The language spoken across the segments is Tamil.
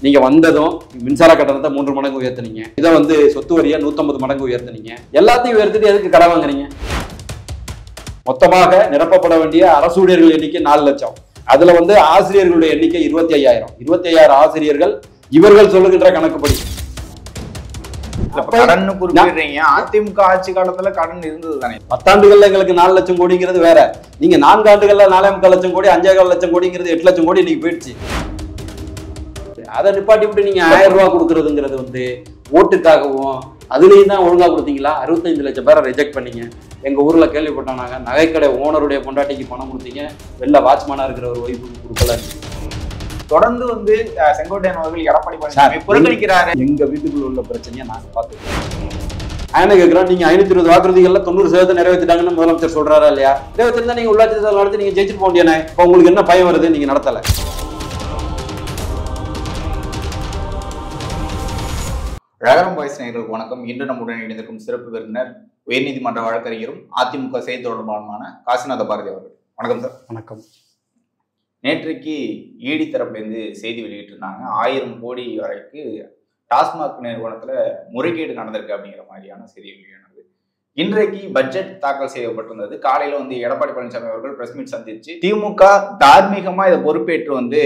நீங்க வந்ததும் மின்சார கட்டணத்தை 3 மடங்கு உயர்த்தினீங்க. இதை வந்து சொத்து வரியா 150 மடங்கு உயர்த்தினீங்க. எல்லாத்தையும் உயர்த்திட்டு எதுக்கு கடை வாங்குறீங்க? மொத்தமாக நிரப்பப்பட வேண்டிய அரசு ஊழியர்கள் எண்ணிக்கை 4 லட்சம். அதுல வந்து ஆசிரியர்களுடைய எண்ணிக்கை 25,000. 25,000 ஆசிரியர்கள் இவர்கள் சொல்லுகின்ற கணக்குப்படி. கடன் குறிப்பிடுறீங்க. அதிமுக ஆட்சி காலத்துல கடன் இருந்தது தானே. 10 ஆண்டுகள்ல எங்களுக்கு 4 லட்சம் கோடிங்கிறது வேற. நீங்க 4 ஆண்டுகள்ல 4,4 லட்சம் கோடி, 5,4 லட்சம் கோடிங்கிறது 8 லட்சம் கோடி இன்னைக்கு போயிடுச்சு. அதை நிப்பாட்டி விட்டு நீங்க 1000 ரூபாய் கொடுக்கறதுங்கிறது வந்து ஓட்டுக்காகவும் அதுலயும் தான் ஒழுங்கா கொடுத்தீங்களா? 65 லட்சம் பேரை ரிஜெக்ட் பண்ணீங்க. எங்க ஊர்ல கேள்விப்பட்டானாங்க, நகைக்கடை ஓனருடைய பொண்டாட்டிக்கு பணம் கொடுத்தீங்க, வெளில வாட்ச்மேனா இருக்கிற ஒரு ஒய்ஃபுக்கு கொடுக்கல. தொடர்ந்து வந்து செங்கோட்டையன் அவர்கள் எடப்பாடி பழனிசாமி புறக்கணிக்கிறாரு. எங்க வீட்டுக்குள்ள உள்ள பிரச்சனையை நாங்க பார்த்துக்கிறோம். என்ன கேட்கிறோம், நீங்க 520 வாக்குறுதிகள்ல 90% நிறைவேற்றிட்டாங்கன்னு முதலமைச்சர் சொல்றாரா இல்லையா? நிறைவேற்றிருந்தா நீங்க உள்ளாட்சி தேர்தல் நடத்தி நீங்க ஜெயிச்சுட்டு போக முடியாது. இப்ப உங்களுக்கு என்ன பயம் வருது? நீங்க நடத்தல. ரகரம் வாய்ஸ் நேயர்களுக்கு வணக்கம். இன்று நம்முடன் இணைந்திருக்கும் சிறப்பு விருந்தினர் உயர்நீதிமன்ற வழக்கறிஞரும் அதிமுக செய்தி தொடர்பாளருமான காசிநாத பாரதி அவர்கள். வணக்கம் சார். வணக்கம். நேற்றைக்கு ஈடி தரப்புலேருந்து செய்தி வெளியிட்டிருந்தாங்க. 1000 கோடி வரைக்கும் டாஸ்மாக் நிறுவனத்துல முறைகேடு நடந்திருக்கு அப்படிங்கிற மாதிரியான செய்தி வெளியானது. இன்றைக்கு பட்ஜெட் தாக்கல் செய்யப்பட்டிருந்தது. காலையில வந்து எடப்பாடி பழனிசாமி அவர்கள் பிரஸ் மீட் சந்திச்சு திமுக தார்மீகமா இதை பொறுப்பேற்று வந்து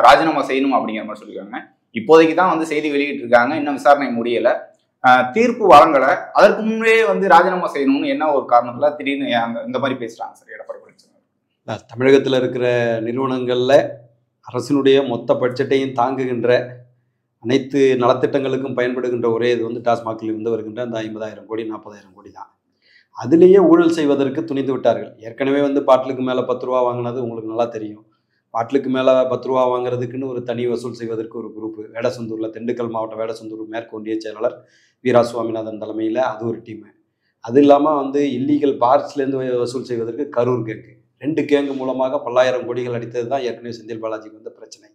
ராஜினாமா செய்யணும் அப்படிங்கிற மாதிரி சொல்லியிருக்காங்க. இப்போதைக்கு தான் வந்து செய்தி வெளியிட்டு இருக்காங்க. இன்னும் விசாரணை முடியல, தீர்ப்பு வழங்கல. அதற்கு முன்பே வந்து ராஜினாமா செய்யணும்னு என்ன ஒரு காரணத்துல திடீர்னு இந்த மாதிரி பேசுறாங்க சார் எடப்பாடி பழனிசாமி. தமிழகத்தில் இருக்கிற நிறுவனங்கள்ல அரசினுடைய மொத்த பட்ஜெட்டையும் தாங்குகின்ற அனைத்து நலத்திட்டங்களுக்கும் பயன்படுகின்ற ஒரே இது வந்து டாஸ்மாகில் இருந்து வருகின்ற அந்த 50,000 கோடி 40,000 கோடி தான். அதுலேயே ஊழல் செய்வதற்கு துணிந்து விட்டார்கள். ஏற்கனவே வந்து பாட்டிலுக்கு மேலே 10 ரூபா வாங்கினது உங்களுக்கு நல்லா தெரியும். பாட்டிலுக்கு மேலே 10 ரூபா வாங்குறதுக்குன்னு ஒரு தனி வசூல் செய்வதற்கு ஒரு குரூப்பு வேடசந்தூரில், திண்டுக்கல் மாவட்டம் வேடசந்தூர் மேற்கு ஒன்றிய செயலாளர் வீரா சுவாமிநாதன் தலைமையில் அது ஒரு டீமு. அது இல்லாமல் வந்து இல்லீகல் பார்க்ஸ்லேருந்து வசூல் செய்வதற்கு கரூர் கேங்கு, 2 கேங்கு மூலமாக பல்லாயிரம் கோடிகள் அடித்தது தான் ஏற்கனவே செந்தில் பாலாஜிக்கு வந்த பிரச்சனை.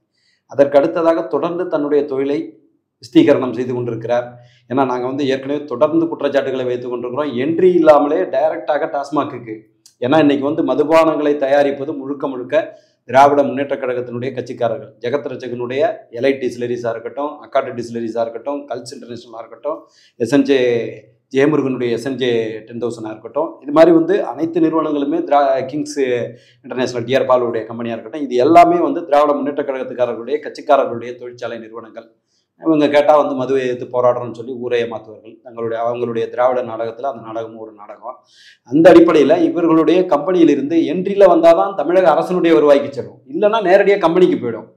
அதற்கு அடுத்ததாக தொடர்ந்து தன்னுடைய தொழிலை விஸ்தீகரணம் செய்து கொண்டிருக்கிறார். ஏன்னா நாங்கள் வந்து ஏற்கனவே தொடர்ந்து குற்றச்சாட்டுகளை வைத்துக் கொண்டிருக்கிறோம். என்ட்ரி இல்லாமலே டைரக்டாக டாஸ்மாக்கு. ஏன்னா இன்னைக்கு வந்து மதுபானங்களை தயாரிப்பது முழுக்க முழுக்க திராவிட முன்னேற்ற கழகத்தினுடைய கட்சிக்காரர்கள். ஜெகத் ரட்சகனுடைய எலைட் டிஸ்லரிஸாக இருக்கட்டும், அக்காட்டு டிஸ்லரிஸாக இருக்கட்டும், கல்ஸ் இன்டர்நேஷனலாக இருக்கட்டும், எஸ்என்ஜே ஜெயமுருகனுடைய எஸ்என்ஜே 10,000 இருக்கட்டும், இது மாதிரி வந்து அனைத்து நிறுவனங்களுமே கிங்ஸ் இன்டர்நேஷனல் டிஆர் பாலுடைய கம்பெனியாக இருக்கட்டும், இது எல்லாமே வந்து திராவிட முன்னேற்ற கழகத்துக்காரர்களுடைய கட்சிக்காரர்களுடைய தொழிற்சாலை நிறுவனங்கள். இவங்க கேட்டால் வந்து மதுவை எதிர்த்து போராடுறோன்னு சொல்லி ஊரைய மாற்றுவார்கள். அவங்களுடைய திராவிட நாடகத்தில் அந்த நாடகமும் ஒரு நாடகம். அந்த அடிப்படையில் இவர்களுடைய கம்பெனியிலிருந்து என்ட்ரியில் வந்தால் தான் தமிழக அரசனுடைய வருவாய்க்கு செல்லும், இல்லைன்னா நேரடியாக கம்பெனிக்கு போயிடும்.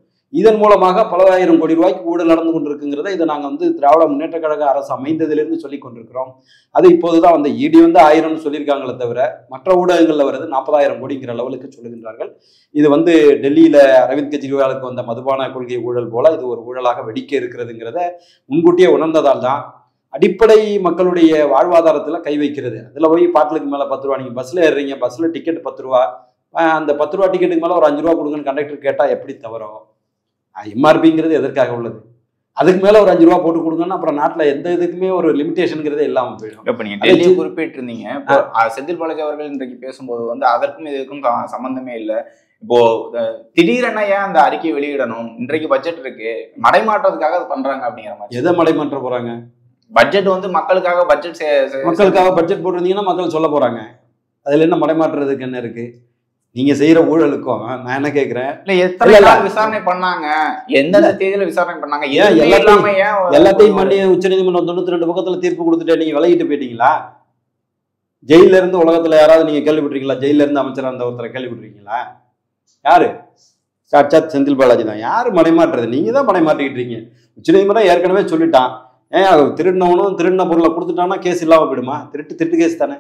இதன் மூலமாக பல ஆயிரம் கோடி ரூபாய்க்கு ஊழல் நடந்து கொண்டிருக்குங்கிறத இதை நாங்கள் வந்து திராவிட முன்னேற்ற கழக அரசு அமைந்ததிலிருந்து சொல்லி கொண்டிருக்கிறோம். அது இப்போதுதான் வந்து ஈடி வந்து 1000 சொல்லியிருக்காங்களே தவிர மற்ற ஊடகங்களில் வருது 40,000 கோடிங்கிற லெவலுக்கு சொல்லுகின்றார்கள். இது வந்து டெல்லியில் அரவிந்த் கெஜ்ரிவாலுக்கு வந்த மதுபான கொள்கை ஊழல் போல இது ஒரு ஊழலாக வெடிக்க இருக்கிறதுங்கிறத முன்கூட்டியே உணர்ந்ததால் தான் அடிப்படை மக்களுடைய வாழ்வாதாரத்தில் கை வைக்கிறது. அதில் போய் பாட்டிலுக்கு மேலே 10 ரூபா, நீங்கள் பஸ்ஸில் ஏறுறீங்க, பஸ்ஸில் டிக்கெட் 10 ரூபா, அந்த 10 ரூபா டிக்கெட்டுக்கு மேலே ஒரு 5 ரூபா கொடுங்கன்னு கண்டக்டர் கேட்டால் எப்படி தவறோ? எம்ஆர்பிங்கிறது எதற்காக உள்ளது? அதுக்கு மேல ஒரு 5 ரூபா போட்டு கொடுங்கன்னா அப்புறம் நாட்டில் எந்த இதுக்குமே ஒரு லிமிடேஷனுங்கிறதே இல்லாமல் போயிடும். இப்போ நீங்க டெல்லியை குறிப்பிட்டிருந்தீங்க. இப்போ செந்தில் பாலாஜி அவர்கள் இன்றைக்கு பேசும்போது வந்து அதற்கும் இதுக்கும் சம்பந்தமே இல்லை. இப்போ திடீரென ஏன் அந்த அறிக்கையை வெளியிடணும்? இன்றைக்கு பட்ஜெட் இருக்கு, மடைமாற்றத்துக்காக அது பண்றாங்க அப்படிங்கிற மாதிரி. எதை மடைமாற்ற போறாங்க? பட்ஜெட் வந்து மக்களுக்காக பட்ஜெட் போட்டிருந்தீங்கன்னா மக்கள் சொல்ல போறாங்க. அதுல என்ன மடைமாற்றுறதுக்கு என்ன இருக்கு? நீங்க செய்யற ஊழலுக்கும் நான் என்ன கேட்கிறேன், விசாரணை பண்ணாங்க, எந்த தேதியில விசாரணை பண்ணாங்க, எல்லாத்தையும் பண்ணி உச்சநீதிமன்றம் 92 பக்கத்துல தீர்ப்பு கொடுத்துட்டு நீங்க விலகிட்டு போயிட்டீங்களா? ஜெயில இருந்து உலகத்துல யாராவது நீங்க கேள்விப்பட்டிருக்கீங்களா? ஜெயில இருந்து அமைச்சரா இருந்த ஒருத்தரை கேள்விப்பட்டிருக்கீங்களா? யாரு? சாட்சாத் செந்தில் பாலாஜி தான். யாரு மடைமாற்றுறது? நீங்க தான் மடைமாற்றிக்கிட்டு இருக்கீங்க. உச்சநீதிமன்றம் ஏற்கனவே சொல்லிட்டான். திருடினவனும் திருடின பொருளை கொடுத்துட்டான்னா கேஸ் இல்லாம போயிடுமா? திருட்டு கேஸ் தானே.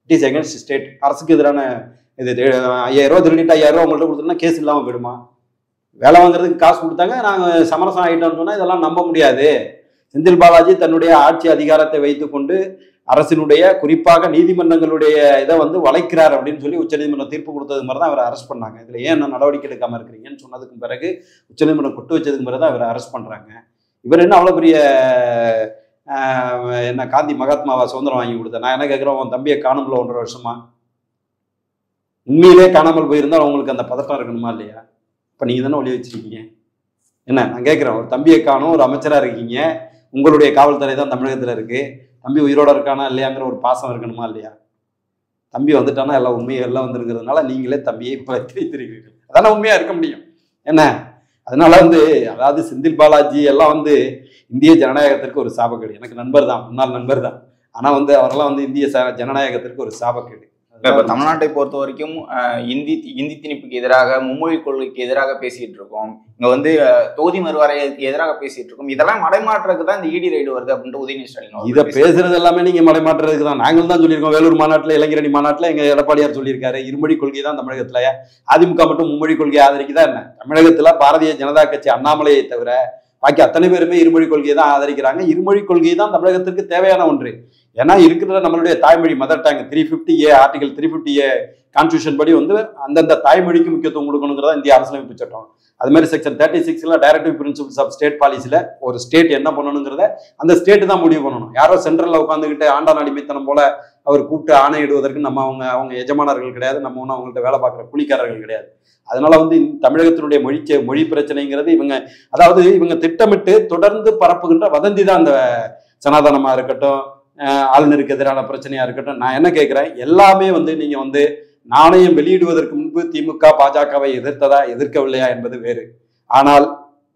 It is against state. அரசுக்கு எதிரான இது. 5,000 ரூபா திருடிட்டு 5,000 ரூபா உங்கள்கிட்ட கொடுத்தோம்னா கேஸ் இல்லாமல் போயிடுமா? வேலை வாங்குறதுக்கு காசு கொடுத்தாங்க, நாங்கள் சமரசம் ஆகிட்டோம்னு சொன்னால் இதெல்லாம் நம்ப முடியாது. செந்தில் பாலாஜி தன்னுடைய ஆட்சி அதிகாரத்தை வைத்துக்கொண்டு அரசினுடைய குறிப்பாக நீதிமன்றங்களுடைய இதை வந்து வளைக்கிறார் அப்படின்னு சொல்லி உச்சநீதிமன்றம் தீர்ப்பு கொடுத்தது மாதிரி தான் அவரை அரெஸ்ட் பண்ணாங்க. இதில் ஏன் என்ன நடவடிக்கை எடுக்காமல் இருக்கிறீங்கன்னு சொன்னதுக்கு பிறகு உச்சநீதிமன்றம் கொட்டு வச்சதுக்கு பிறகு தான் இவரை அரெஸ்ட் பண்ணுறாங்க. இவர் என்ன அவ்வளோ பெரிய என்ன காந்தி மகாத்மாவா சுதந்திரம் வாங்கி கொடுத்தேன்? நான் என்ன கேட்குறேன், உன் தம்பியை காணும்ல 1.5 வருஷமா? உண்மையிலே காணாமல் போயிருந்தால் உங்களுக்கு அந்த பதட்டம் இருக்கணுமா இல்லையா? இப்போ நீங்கள் தானே ஒளி வச்சிருக்கீங்க. என்ன நான் கேட்குறேன், ஒரு தம்பியை காணும், ஒரு அமைச்சராக இருக்கீங்க, உங்களுடைய காவல்துறை தான் தமிழகத்தில் இருக்கு, தம்பி உயிரோட இருக்கானா இல்லையாங்கிற ஒரு பாசம் இருக்கணுமா இல்லையா? தம்பி வந்துட்டானா எல்லாம் உண்மையை எல்லாம் வந்துருங்கிறதுனால நீங்களே தம்பியை இப்போ வைத்திருக்கிறீர்கள். அதான உண்மையா இருக்க முடியும் என்ன? அதனால அதாவது செந்தில் பாலாஜி எல்லாம் இந்திய ஜனநாயகத்திற்கு ஒரு சாபக்கேடு. எனக்கு நண்பர் தான், முன்னாள் நண்பர் தான். ஆனா அவரெல்லாம் இந்திய ஜனநாயகத்திற்கு ஒரு சாபக்கேடு. இப்ப தமிழ்நாட்டை பொறுத்த வரைக்கும் இந்தி திணிப்புக்கு எதிராக, மும்மொழி கொள்கைக்கு எதிராக பேசிட்டு இருக்கோம். இங்க தொகுதி மறுவரையறைக்கு எதிராக பேசிட்டு இருக்கோம். இதெல்லாம் மடைமாற்றுறதுக்கு தான் இந்த இடி ரைடு வருது அப்படின்ட்டு உதயநிதி ஸ்டாலின் இதை பேசுறது எல்லாமே நீங்க மடைமாற்றுறதுக்கு தான். நாங்கள் தான் சொல்லியிருக்கோம். வேலூர் மாநாட்டில், இளைஞரணி மாநாட்டில் எங்க எடப்பாடியார் சொல்லியிருக்காரு, இருமொழி கொள்கை தான் தமிழகத்துல. அதிமுக மட்டும் மும்மொழி கொள்கையை ஆதரிக்குதா என்ன? தமிழகத்துல பாரதிய ஜனதா கட்சி அண்ணாமலையை தவிர பாக்கி அத்தனை பேருமே இருமொழி கொள்கையை தான் ஆதரிக்கிறாங்க. இருமொழி கொள்கை தான் தமிழகத்திற்கு தேவையான ஒன்று. ஏன்னா இருக்கிற நம்மளுடைய தாய்மொழி mother tongue 350A article 350A constitution படி அந்தந்த தாய்மொழிக்கு முக்கியத்துவம் கொடுக்கணுங்கிறதா இந்திய அரசியலமைப்பு சட்டம். அது மாதிரி section 36 directive principles of state பாலிசியில ஒரு ஸ்டேட் என்ன பண்ணணுங்கிறத அந்த ஸ்டேட் தான் முடிவு பண்ணணும். யாரோ சென்ட்ரல்ல உட்காந்துக்கிட்டு ஆண்டான் அடிமைத்தனம் போல அவர் கூப்பிட்டு ஆணையிடுவதற்கு நம்ம அவங்க எஜமானர்கள் கிடையாது, நம்ம ஒன்றும் அவங்கள்ட்ட வேலை பார்க்குற கூலிக்காரர்கள் கிடையாது. அதனால தமிழகத்தினுடைய மொழி பிரச்சனைங்கிறது இவங்க திட்டமிட்டு தொடர்ந்து பரப்புகின்ற வதந்தி தான். அந்த சனாதனமா இருக்கட்டும், ஆளுநருக்கு எதிரான பிரச்சனையா இருக்கட்டும், நான் என்ன கேட்கிறேன், எல்லாமே நீங்க நாணயம் வெளியிடுவதற்கு முன்பு திமுக பாஜகவை எதிர்க்கவில்லையா என்பது வேறு. ஆனால்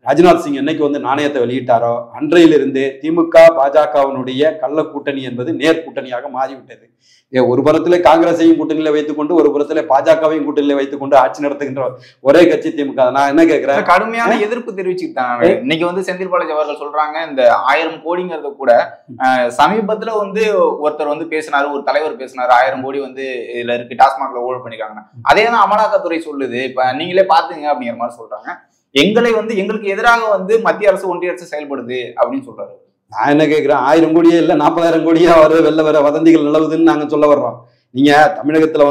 ராஜ்நாத் சிங் என்னைக்கு நாணயத்தை வெளியிட்டாரோ அன்றையிலிருந்து திமுக பாஜகவினுடைய கள்ள கூட்டணி என்பது நேர் கூட்டணியாக மாறிவிட்டது. ஒரு புறத்திலே காங்கிரஸையும் கூட்டணியில வைத்துக்கொண்டு, ஒரு புறத்திலே பாஜகவையும் கூட்டணியில வைத்துக்கொண்டு ஆட்சி நடத்துகின்ற ஒரே கட்சி திமுக. நான் என்ன கேட்கிறேன், கடுமையான எதிர்ப்பு தெரிவிச்சுக்கிட்டாங்க. இன்னைக்கு செந்தில் பாலாஜி அவர்கள் சொல்றாங்க, இந்த 1000 கோடிங்கிறத கூட சமீபத்துல ஒருத்தர் பேசினாரு, ஒரு தலைவர் பேசினாரு, 1000 கோடி இதுல இருக்கு, டாஸ்மாக்ல ஊழல் பண்ணிருக்காங்க. அதே தான் அமலாக்கத்துறை சொல்லுது. இப்ப நீங்களே பாத்துங்க அப்படிங்கிற மாதிரி சொல்றாங்க. எங்களை எங்களுக்கு எதிராக மத்திய அரசு, ஒன்றிய அரசு செயல்படுது அப்படின்னு சொல்றாரு. நான் என்ன கேட்கிறேன், 1000 கோடியே இல்லை 40,000 கோடியா வெளில வர வதந்திகள் நிலவுதுன்னு நாங்க சொல்ல வர்றோம். நீங்க தமிழகத்துல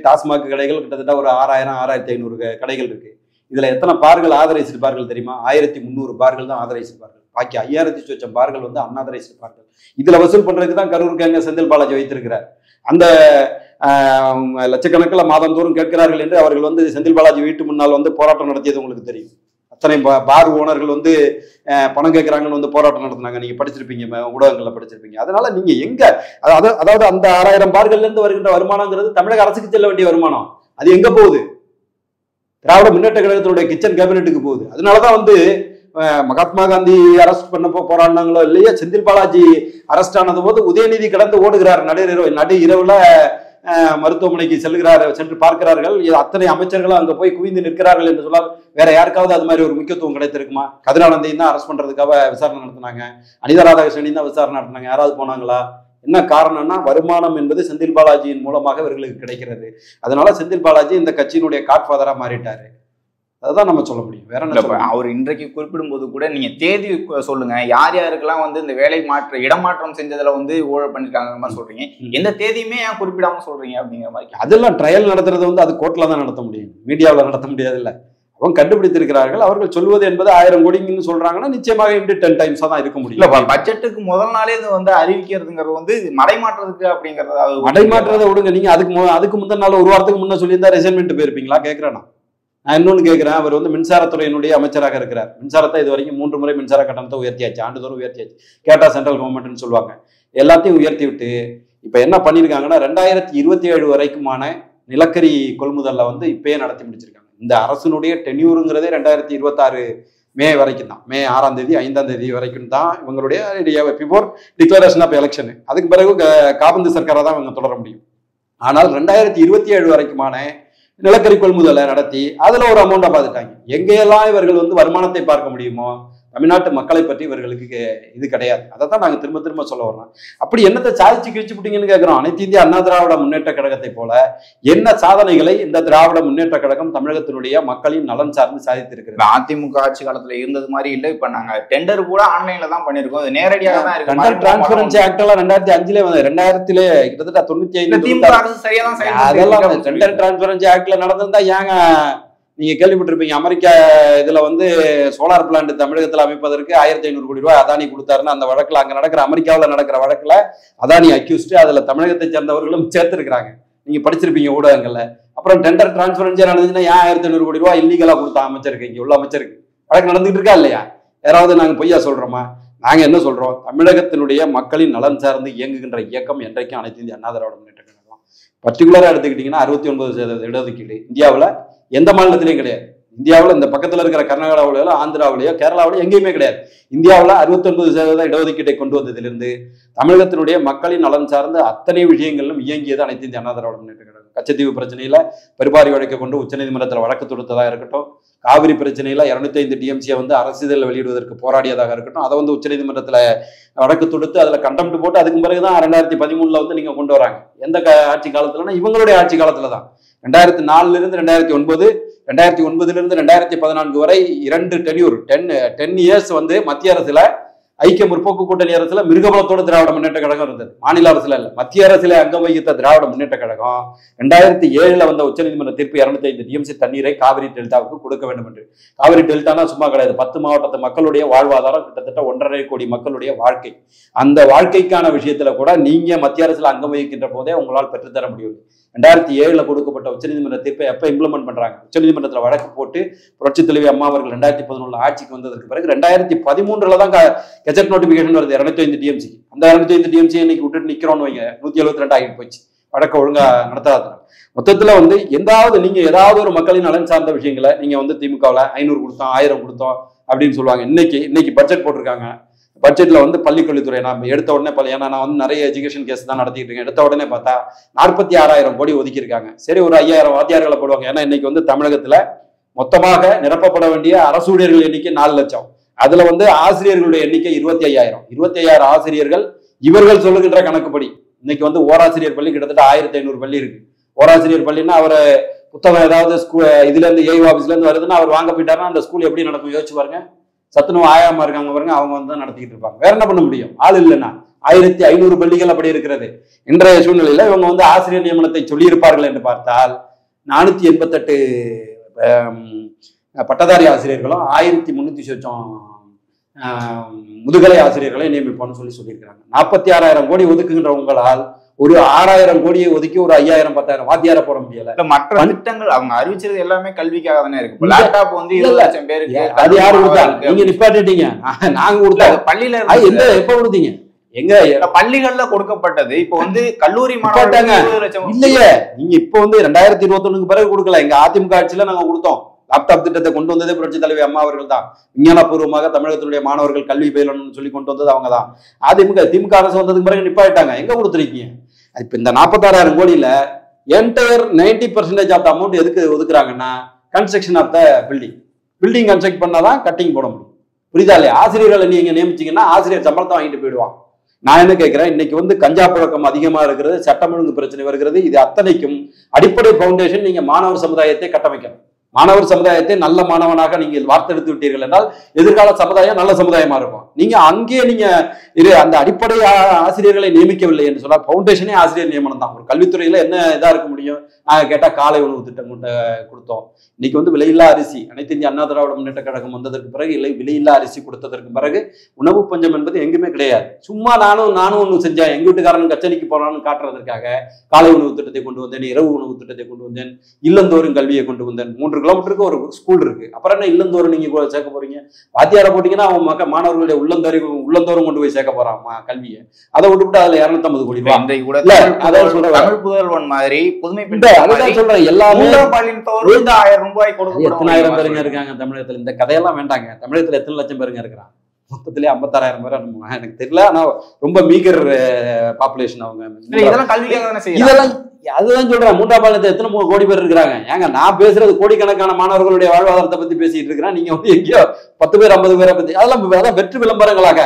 டாஸ்மாக் கடைகள் கிட்டத்தட்ட ஒரு 6000 6500 கடைகள் இருக்கு. இதுல எத்தனை பார்கள் ஆதரைஸ்டு பார்கள் தெரியுமா? 1300 பார்கள் தான் ஆதரைஸ்டு பார்கள். பாக்கி 5000 சொச்சம் பார்கள் அன்ஆதரைஸ்டு பார்கள். இதுல வசூல் பண்றதுக்கு தான் கரூர் கேங்க செந்தில் பாலாஜி வைத்திருக்கிறார். அந்த லட்சக்கணக்கில் மாதந்தோறும் கேட்கிறார்கள் என்று அவர்கள் செந்தில் பாலாஜி வீட்டு முன்னால் போராட்டம் நடத்தியது உங்களுக்கு தெரியும். அத்தனை பார் ஓனர்கள் பணம் கேட்கறாங்கன்னு போராட்டம் நடத்தினாங்க. நீங்க படிச்சிருப்பீங்க, ஊடகங்கள்ல படிச்சிருப்பீங்க. அதனால நீங்க எங்க அதாவது அந்த 6000 பார்கள்ல இருந்து வருகின்ற வருமானங்கிறது தமிழக அரசுக்கு செல்ல வேண்டிய வருமானம். அது எங்க போகுது? திராவிட முன்னேற்ற கழகத்தினுடைய கிச்சன் கேபினெட்டுக்கு போகுது. அதனாலதான் மகாத்மா காந்தி அரெஸ்ட் பண்ணப்போ போராடினாங்களோ இல்லையா, செந்தில் பாலாஜி அரெஸ்ட் ஆனது போது உதயநிதி கடந்து ஓடுகிறார். நடு இரவுல மருத்துவமனைக்கு சென்று பார்க்கிறார்கள். அத்தனை அமைச்சர்களும் அங்க போய் குவிந்து நிற்கிறார்கள் என்று சொன்னால் வேற யாருக்காவது அது மாதிரி ஒரு முக்கியத்துவம் கிடைத்திருக்குமா? கதிரானந்தையும் தான் அரெஸ்ட் பண்றதுக்காக விசாரணை நடத்தினாங்க, அனிதா ராதாகிருஷ்ணனையும் தான் விசாரணை நடத்தினாங்க. யாராவது போனாங்களா? என்ன காரணம்னா, வருமானம் என்பது செந்தில் பாலாஜியின் மூலமாக இவர்களுக்கு கிடைக்கிறது. அதனால செந்தில் பாலாஜி இந்த கட்சியினுடைய காட்ஃபாதரா மாறிட்டாரு. அதுதான் நம்ம சொல்ல முடியும். வேற என்ன? அவர் இன்றைக்கு குறிப்பிடும் போது கூட நீங்க தேதி சொல்லுங்க, யார் யாருக்கெல்லாம் இந்த வேலை இடமாற்றம் செஞ்சதுல ஊழல் பண்ணிருக்காங்க மாதிரி சொல்றீங்க. எந்த தேதியுமே ஏன் குறிப்பிடாம சொல்றீங்க அப்படிங்கிற மாதிரி. அதெல்லாம் ட்ரையல் நடத்துறது அது கோர்ட்ல தான் நடத்த முடியும், மீடியாவில் நடத்த முடியாது. இல்ல, அவங்க கண்டுபிடித்திருக்கிறார்கள். அவர்கள் சொல்வது என்பது 1000 கோடிங்கன்னு சொல்றாங்கன்னா நிச்சயமாக 10 டைம்ஸா தான் இருக்க முடியும். இல்ல, பட்ஜெட்டுக்கு முதல் நாளே இது அறிவிக்கிறதுங்கிறது மடைமாற்றுறதுக்கு அப்படிங்கறது. மடைமாற்றுறதை விடுங்க, நீங்க அதுக்கு முந்தின நாள் ஒரு வாரத்துக்கு முன்ன சொல்லியிருந்தா ரிசைன்மெண்ட் போயிருப்பீங்களா கேட்கிறேன். நான் இன்னொன்னு கேட்கிறேன், அவர் மின்சாரத்துறையினுடைய அமைச்சராக இருக்கிறார். மின்சாரத்தை இது வரைக்கும் 3 முறை மின்சார கட்டணத்தை உயர்த்தியாச்சு, ஆண்டுதோறும் உயர்த்தியாச்சு. கேட்டா சென்ட்ரல் கவர்மெண்ட்னு சொல்லுவாங்க. எல்லாத்தையும் உயர்த்தி விட்டு இப்ப என்ன பண்ணிருக்காங்கன்னா, 2027 வரைக்குமான நிலக்கரி கொள்முதல்ல இப்பயே நடத்தி முடிச்சிருக்காங்க. இந்த அரசனுடைய டென்யூருங்கிறதே 2026 மே வரைக்கும் தான். மே 6ஆம் தேதி 5ஆம் தேதி வரைக்கும் தான் இவங்களுடைய பிஃபோர் டிக்ளரேஷன் ஆஃப் எலெக்ஷன். அதுக்கு பிறகு காபந்து சர்க்காரை தான் இவங்க தொடர முடியும். ஆனால் 2027 வரைக்குமான நிலக்கரி கொள்முதலை நடத்தி அதுல ஒரு அமௌண்ட்டை பார்த்துட்டாங்க. எங்கெல்லாம் இவர்கள் வருமானத்தை பார்க்க முடியுமோ தமிழ்நாட்டு மக்களை பற்றி இவர்களுக்கு இது கிடையாது. அதை தான் நாங்கள் திரும்ப திரும்ப சொல்ல வரோம். அப்படி என்னத்தை சாதிச்சு கிழிச்சு விட்டீங்கன்னு கேட்கிறோம். அனைத்து இந்திய அண்ணா திராவிட முன்னேற்ற கழகத்தை போல என்ன சாதனைகளை இந்த திராவிட முன்னேற்ற கழகம் தமிழகத்தினுடைய மக்களின் நலன் சார்ந்து சாதித்திருக்கிறது. அதிமுக ஆட்சி காலத்துல இருந்தது மாதிரி இல்லை. இப்ப நாங்க டெண்டர் கூட ஆன்லைன்ல தான் பண்ணிருக்கோம். அது நேரடியாக தான் இருக்கு. டெண்டர் டிரான்ஸ்பரன்சி ஆக்ட் எல்லாம் 2005 வந்து 2000 கிட்டத்தட்ட 95 அதெல்லாம் டெண்டர் டிரான்ஸ்பரன்சி ஆக்ட்ல நடந்திருந்தா ஏங்க நீங்க கேள்விப்பட்டிருப்பீங்க. அமெரிக்கா இதுல சோலார் பிளான்ட் தமிழகத்தில் அமைப்பதற்கு 1500 கோடி ரூபாய் அதானி கொடுத்தாருன்னு அந்த வழக்குல அங்க நடக்கிற அமெரிக்காவில் நடக்கிற வழக்குல அதானி அக்யூஸ்ட், அதுல தமிழகத்தை சேர்ந்தவர்களும் சேர்த்திருக்கிறாங்க. நீங்க படிச்சிருப்பீங்க ஊடகங்கள்ல. அப்புறம் டெண்டர் டிரான்ஸ்பரன்சியா நடந்துச்சுன்னா ஏன் 1500 கோடி ரூபாய் இல்லீகலா கொடுத்த அமைச்சருக்கு, இங்க உள்ள அமைச்சருக்கு வழக்கு நடந்துகிட்டு இருக்கா இல்லையா? யாராவது நாங்க பொய்யா சொல்றோமா? நாங்க என்ன சொல்றோம்? தமிழகத்தினுடைய மக்களின் நலன் சார்ந்து இயங்குகின்ற இயக்கம் என்றைக்கும் அனைத்து இந்திய அண்ணா திராவிட முன்னேற்ற கழகம். பர்டிகுலரா எடுத்துக்கிட்டீங்கன்னா 69% இடஒதுக்கீடு இந்தியாவில் எந்த மாநிலத்திலையும் கிடையாது. இந்தியாவில் இந்த பக்கத்தில் இருக்கிற கர்நாடகாவிலோ ஆந்திராவிலேயோ கேரளாவிலோ எங்கேயுமே கிடையாது. இந்தியாவில் 69% இடஒதுக்கீட்டை கொண்டு வந்ததிலிருந்து தமிழகத்தினுடைய மக்களின் நலன் சார்ந்த அத்தனை விஷயங்களிலும் இயங்கியது அனைத்து இந்திய அண்ணா திராவிட முன்னேற்ற கழகம். கச்சத்தீவு பிரச்சனையில பெருபாரி வழக்கை கொண்டு உச்சநீதிமன்றத்தில் வழக்கு தொடுத்ததா இருக்கட்டும், காவிரி பிரச்சனையில 205 டிஎம்சியை வந்து அரசியல் வெளியிடுவதற்கு போராடியதாக இருக்கட்டும், அதை வந்து உச்சநீதிமன்றத்தில் வழக்கு தொடுத்து அதில் கண்டெம்ட் போட்டு அதுக்கு பிறகுதான் 2013 வந்து நீங்க கொண்டு வராங்க. எந்த ஆட்சி காலத்துலன்னா இவங்களுடைய ஆட்சி காலத்துல தான். 2004 இருந்து 2009, 2009 இருந்து 2014 வரை 2 டென்யூர் 10 இயர்ஸ் வந்து மத்திய அரசுல ஐக்கிய முற்போக்கு கூட்டணி அரசுல மிருகபலத்தோடு திராவிட முன்னேற்ற கழகம் இருந்தது. மாநில அரசுல இல்ல, மத்திய அரசுல அங்கம் வகித்த திராவிட முன்னேற்ற கழகம் 2007 வந்த உச்சநீதிமன்ற தீர்ப்பு 205 டிஎம்சி தண்ணீரை காவிரி டெல்டாவுக்கு கொடுக்க வேண்டும் என்று. காவிரி டெல்டானா சும்மா கிடையாது. 10 மாவட்டத்து மக்களுடைய வாழ்வாதாரம், கிட்டத்தட்ட 1.5 கோடி மக்களுடைய வாழ்க்கை. அந்த வாழ்க்கைக்கான விஷயத்துல கூட நீங்க மத்திய அரசுல அங்கம் வகிக்கின்ற போதே உங்களால் பெற்றுத்தர முடியும். 2007 கொடுக்கப்பட்ட உச்சநீதிமன்ற தீர்ப்பை எப்ப இம்ப்ளிமெண்ட் பண்றாங்க? உச்சநீதிமன்றத்தில் வழக்கு போட்டு புரட்சித் தலைவி அம்மா அவர்கள் 2011 ஆட்சிக்கு வந்ததற்கு பிறகு 2013 தான் கெஜெட் நோட்டிபிகேஷன் வருது 205 டிஎம்சி. அந்த 205 டிஎம்சி இன்னைக்கு விட்டுட்டு நிக்கிறோம்னு வைங்க, 172 ஆகிட்டு போச்சு. வழக்க ஒழுங்கா நடத்தாத மொத்தத்துல வந்து நீங்க ஏதாவது ஒரு மக்களின் நலன் சார்ந்த விஷயங்களை நீங்க வந்து திமுகவில் 500 கொடுத்தோம் 1000 கொடுத்தோம் அப்படின்னு சொல்லுவாங்க. இன்னைக்கு பட்ஜெட் போட்டிருக்காங்க. பட்ஜெட்ல வந்து பள்ளிக்கல்வித்துறை நான் எடுத்த உடனே ஏன்னா நான் வந்து நிறைய எஜுகேஷன் கேஸ் தான் நடத்திட்டு இருக்கேன். எடுத்த உடனே பார்த்தா 46,000 கோடி ஒதுக்கியிருக்காங்க. சரி, ஒரு 5,000 வாத்தியார்களை போடுவாங்க. ஏன்னா இன்னைக்கு வந்து தமிழகத்துல மொத்தமாக நிரப்பப்பட வேண்டிய அரசு ஊழியர்கள் எண்ணிக்கை 4 லட்சம். அதுல வந்து ஆசிரியர்களுடைய எண்ணிக்கை 25,000. 25,000 ஆசிரியர்கள் இவர்கள் சொல்லுகின்ற கணக்குப்படி இன்னைக்கு வந்து ஓராசிரியர் பள்ளி கிட்டத்தட்ட 1500 பள்ளி இருக்கு. ஓராசிரியர் பள்ளின்னா அவரை புத்தகம் ஏதாவது இதுல இருந்து ஏஐ ஆபீஸ்ல இருந்து வருதுன்னா அவர் வாங்க போயிட்டாருன்னா அந்த ஸ்கூல் எப்படி நடக்கும் யோசிச்சு பாருங்க. சத்துணவு ஆயாம இருக்காங்க பாருங்க, அவங்க வந்து நடத்திக்கிட்டு இருப்பாங்க. வேற என்ன பண்ண முடியும்? ஆள் இல்லைன்னா 1500 பள்ளிகள் அப்படி இருக்கிறது. இன்றைய சூழ்நிலையில இவங்க வந்து ஆசிரியர் நியமனத்தை சொல்லியிருப்பார்கள் என்று பார்த்தால் 488 பட்டதாரி ஆசிரியர்களும் 1300 சொச்சம் முதுகலை ஆசிரியர்களை நியமிப்போம்னு சொல்லியிருக்கிறாங்க. 46,000 கோடி ஒதுக்குகின்ற உங்களால் ஒரு 6,000 கோடியை ஒதுக்கி ஒரு 5,000 10,000 வாத்தியார போட முடியல. மற்ற திட்டங்கள் அவங்க அறிவிச்சது எல்லாமே கல்விக்காக தானே இருக்கு. லேப்டாப் வந்து 20 லட்சம் பேருக்கு அது யாரு கொடுத்தாங்க? நீங்க நிப்பாட்டிட்டீங்க. நாங்க கொடுத்தோம். பள்ளியில எப்ப கொடுத்தீங்க? எங்க பள்ளிகள்ல கொடுக்கப்பட்டது. இப்ப வந்து கல்லூரி மாணவர்கள் இல்லையே. நீங்க இப்ப வந்து 2021 பிறகு கொடுக்கல. எங்க அதிமுக ஆட்சியில நாங்க கொடுத்தோம். லேப்டாப் திட்டத்தை கொண்டு வந்ததே புரட்சி தலைவி அம்மா அவர்கள் தான். விஞ்ஞானபூர்வமாக தமிழகத்தினுடைய மாணவர்கள் கல்வி பயிலணும்னு சொல்லி கொண்டு வந்தது அவங்க தான். திமுக அரசு வந்ததுக்கு பிறகு நிப்பாட்டாங்க. எங்க கொடுத்துருக்கீங்க? இப்ப இந்த 46,000 கோடியில என்டையர் 90% ஆஃப் த அமௌண்ட் எதுக்கு ஒதுக்குறாங்கன்னா construction of the building construct பண்ணாதான் கட்டிங் போட முடியும். புரியுதா இல்லையா? ஆசிரியர்களை நீங்க நியமிச்சீங்கன்னா ஆசிரியர் சம்பளத்தை வாங்கிட்டு போயிடுவான். நான் என்ன கேட்கிறேன், இன்னைக்கு வந்து கஞ்சா பழக்கம் அதிகமா இருக்கிறது, சட்டம் ஒழுங்கு பிரச்சனை வருகிறது. இது அத்தனைக்கும் அடிப்படை பவுண்டேஷன் நீங்க மாணவர் சமுதாயத்தை கட்டமைக்கணும். மாணவர் சமுதாயத்தை நல்ல மாணவனாக நீங்கள் வார்த்தெடுத்து விட்டீர்கள் என்றால் எதிர்கால சமுதாயம் நல்ல சமுதாயமா இருக்கும். நீங்க அங்கே நீங்க அந்த அடிப்படை ஆசிரியர்களை நியமிக்கவில்லை என்று சொன்னால் பவுண்டேஷனே ஆசிரியர் நியமனம் தான். ஒரு கல்வித்துறையில என்ன இதா இருக்க முடியும்? நாங்க கேட்டா காலை உணவு திட்டம் கொடுத்தோம். இன்னைக்கு வந்து விலையில்லா அரிசி அனைத்து இந்திய அண்ணா திராவிட முன்னேற்ற கழகம் வந்ததற்கு பிறகு விலையில்லா அரிசி கொடுத்ததற்கு பிறகு உணவு பஞ்சம் என்பது எங்குமே கிடையாது. சும்மா நானும் ஒண்ணு செஞ்சேன், எங்க வீட்டுக்காரன் கச்சேரிக்கு போறான்னு காட்டுறதற்காக காலை உணவு திட்டத்தை கொண்டு வந்தேன், இரவு உணவு திட்டத்தை கொண்டு வந்தேன், இல்லந்தோறும் கல்வியை கொண்டு வந்தேன். 3 கிலோமீட்டருக்கு ஒரு ஸ்கூல் இருக்கு. அப்புறம் என்ன இல்லந்தோறும் நீங்க சேர்க்க போறீங்க? வாத்தியார போட்டீங்கன்னா அவங்க மாணவர்களுடைய உள்ளந்தோறும் கொண்டு போய் சேர்க்க போறான் கல்வியை. அதை விட்டுவிட்டு அதுல 250 கோடி தமிழ் புதல்வன் மாதிரி புதுமை சொல்றேன். எல்லாமே 1000 ரூபாய் கொடுக்க எத்தனாயிரம் பேருங்க இருக்காங்க தமிழகத்துல? இந்த கதையெல்லாம் வேண்டாங்க. தமிழகத்துல எத்தனை லட்சம் பேருங்க இருக்கிறாங்க? மொத்தத்திலே 56,000 பேர் எனக்கு தெரியல. ஆனா ரொம்ப மீகர் பாப்புலேஷன் அவங்க. இதெல்லாம் கல்விக்காக தானே செய்யறாங்க. இதெல்லாம் அதுதான் சொல்றேன். 3ஆம் பாலினத்தை எத்தனை கோடி பேர் இருக்கிறாங்க? ஏங்க நான் பேசுறது கோடிக்கணக்கான மாணவர்களுடைய வாழ்வாதாரத்தை பத்தி பேசிட்டு இருக்கிறேன். நீங்க வந்து எங்கேயோ 10 பேர் 50 பேரை பத்தி அதெல்லாம் வெற்று விளம்பரங்களாக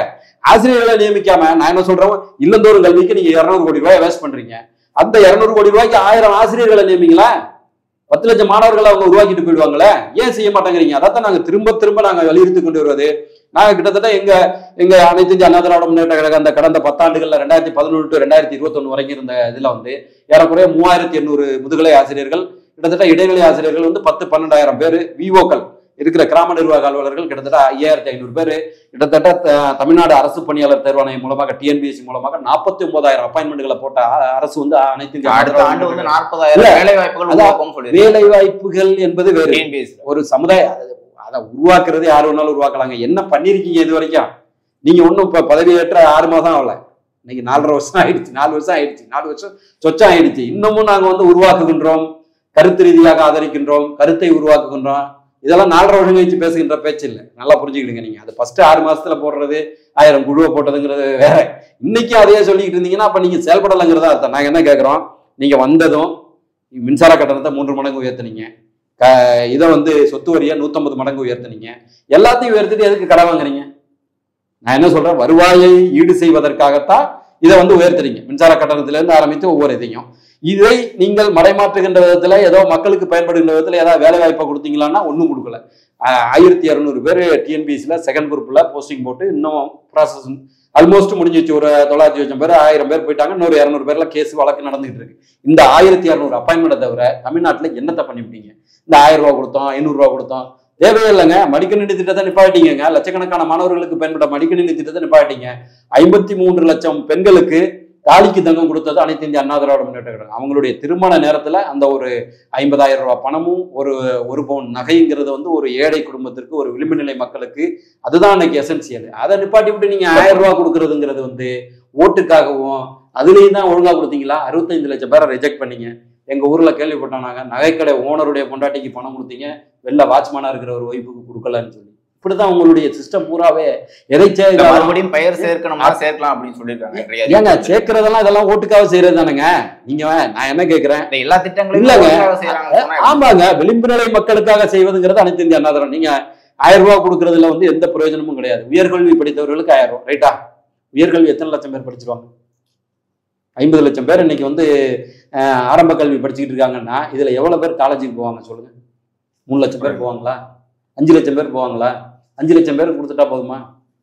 ஆசிரியர்களை நியமிக்காம நான் என்ன சொல்றேன், இல்லந்தோறும் கல்விக்கு நீங்க 200 கோடி ரூபாய் வேஸ்ட் பண்றீங்க. அந்த 200 கோடி ரூபாய்க்கு 1000 ஆசிரியர்களை நியமிங்களா? 10 லட்சம் மாணவர்களை அவங்க உருவாக்கிட்டு போயிடுவாங்களே. ஏன் செய்ய மாட்டேங்கிறீங்க? அதான் நாங்க திரும்ப நாங்க வலியுறுத்தி கொண்டு வருவது. நாங்க கிட்டத்தட்ட எங்க அனைத்து இந்திய அண்ணா திராவிட முன்னேற்ற கழகம் அந்த கடந்த 10 ஆண்டுகள்ல 2011 to 2021 வரைக்கும் இருந்த இதுல வந்து ஏறக்குறைய 3800 முதுகலை ஆசிரியர்கள், கிட்டத்தட்ட இடைநிலை ஆசிரியர்கள் வந்து 10-12,000 பேர், விஓக்கள் இருக்கிற கிராம நிர்வாக அலுவலர்கள் கிட்டத்தட்ட 5500 பேர், கிட்டத்தட்ட தமிழ்நாடு அரசு பணியாளர் தேர்வாணையம் மூலமாக டிஎன்பிஎஸ்சி மூலமாக 49,000 அப்பாயின்மெண்ட்களை போட்ட அரசு வந்து அனைத்து அடுத்த ஆண்டு வந்து 40,000 வேலை வாய்ப்புகள் வேலை வாய்ப்புகள் என்பது வேறு ஒரு சமுதாய அதை உருவாக்குறது யார் வேணாலும் உருவாக்கலாங்க. என்ன பண்ணியிருக்கீங்க இது வரைக்கும்? நீங்க ஒன்றும் இப்போ பதவியேற்ற 6 மாதம் ஆகல, இன்னைக்கு 4.5 வருஷம் ஆயிடுச்சு, 4 வருஷம் ஆயிடுச்சு, 4 வருஷம் சொச்சம் ஆயிடுச்சு. இன்னமும் நாங்கள் வந்து உருவாக்குகின்றோம், கருத்து ரீதியாக ஆதரிக்கின்றோம், கருத்தை உருவாக்குகின்றோம். இதெல்லாம் 4.5 வருஷம் கழிச்சு பேசுகின்ற பேச்சு இல்லை. நல்லா புரிஞ்சுக்கிடுங்க. நீங்க அது ஃபர்ஸ்ட் 6 மாசத்துல போடுறது 1000 குழுவை போட்டதுங்கிறது வேற. இன்னைக்கு அதையே சொல்லிக்கிட்டு இருந்தீங்கன்னா அப்ப நீங்க செயல்படலைங்கிறதா அர்த்தம். நாங்க என்ன கேட்கிறோம், நீங்க வந்ததும் மின்சார கட்டணத்தை 3 மடங்கு உயர்த்தினீங்க, இதை வந்து சொத்து வரியை 150 மடங்கு உயர்த்தினீங்க. எல்லாத்தையும் உயர்த்திட்டு எதுக்கு கடை வாங்குறீங்க? நான் என்ன சொல்றேன், வருவாயை ஈடு செய்வதற்காகத்தான் இதை வந்து உயர்த்துறீங்க. மின்சார கட்டணத்திலிருந்து ஆரம்பித்து ஒவ்வொரு இதையும் இதை நீங்கள் மடைமாற்றுகின்ற விதத்துல, ஏதோ மக்களுக்கு பயன்படுகின்ற விதத்துல ஏதாவது வேலை வாய்ப்பை கொடுத்தீங்களான்னா ஒன்றும் கொடுக்கல. 1200 பேர் டிஎன்பிஎஸ்சில செகண்ட் குரூப்ல போஸ்டிங் போட்டு இன்னும் ப்ராசஸ் ஆல்மோஸ்ட் முடிஞ்சிச்சு. ஒரு 900 பேர் 1000 பேர் போயிட்டாங்க. இன்னொரு 200 பேர்ல கேஸ் வழக்கு நடந்துகிட்டு இருக்கு. இந்த 1200 அப்பாயின்மெண்ட்டை தவிர தமிழ்நாட்டில் என்னத்தை பண்ணிவிட்டீங்க? இந்த 1000 ரூபா கொடுத்தோம், 500 ரூபா கொடுத்தோம், தேவையே இல்லைங்க. மடிக்கணினி திட்டத்தை நிப்பாட்டிங்க. லட்சக்கணக்கான மாணவர்களுக்கு பயன்பட்ட மடிக்கணினி திட்டத்தை நிப்பாட்டிங்க. 53 லட்சம் பெண்களுக்கு தாலிக்கு தங்கம் கொடுத்தது அனைத்து இந்திய அண்ணா திராவிட முன்னேற்ற கழகம். அவங்களுடைய திருமண நேரத்துல அந்த ஒரு 50,000 ரூபாய் பணமும் ஒரு பவுன் நகைங்கிறது வந்து ஒரு ஏழை குடும்பத்திற்கு, ஒரு விளிம்பு நிலை மக்களுக்கு அதுதான் அன்னைக்கு எசென்சியல். அதை நிப்பாட்டி விட்டு நீங்க 1000 ரூபாய் கொடுக்கறதுங்கிறது வந்து ஓட்டுக்காகவும் அதுலேயும் தான் ஒழுங்கா கொடுத்தீங்களா? 65 லட்சம் பேரை ரிஜெக்ட் பண்ணீங்க. எங்க ஊர்ல கேள்விப்பட்டாங்க, நகைக்கடை ஓனருடைய பொண்டாட்டிக்கு பணம் கொடுத்தீங்க, வெளில வாட்ச்மேனா இருக்கிற ஒரு ஒய்ஃபுக்கு கொடுக்கலன்னு சொல்லி. இப்படிதான் உங்களுடைய சிஸ்டம் பூராவே எதை மறுபடியும் பெயர் சேர்க்கணுமா சேர்க்கலாம் அப்படின்னு சொல்லியிருக்காங்க. ஏங்க சேர்க்கறதெல்லாம் இதெல்லாம் ஓட்டுக்காக செய்யறது தானுங்க. நீங்க நான் என்ன கேட்கிறேன், எல்லா திட்டங்களும் இல்லங்க. ஆமாங்க, விளிம்பு நிலை மக்களுக்காக செய்வதுங்கிறது அனைத்து இந்திய அண்ணா திராவிட. நீங்க 1000 ரூபாய் கொடுக்கறதுல வந்து எந்த பிரயோஜனமும் கிடையாது. உயர்கல்வி படித்தவர்களுக்கு 1000 ரூபாய், ரைட்டா? உயர்கல்வி எத்தனை லட்சம் பேர் படிச்சிருவாங்க? 50 லட்சம் பேர் இன்னைக்கு வந்து ஆரம்ப கல்வி படிச்சுக்கிட்டு இருக்காங்கன்னா இதுல எவ்வளவு பேர் காலேஜுக்கு போவாங்க சொல்லுங்க? 3 லட்சம் பேர் போவாங்களா? 5 லட்சம் பேர் போவாங்களா? 5 லட்சம் பேருக்கு கொடுத்துட்டா போதுமா?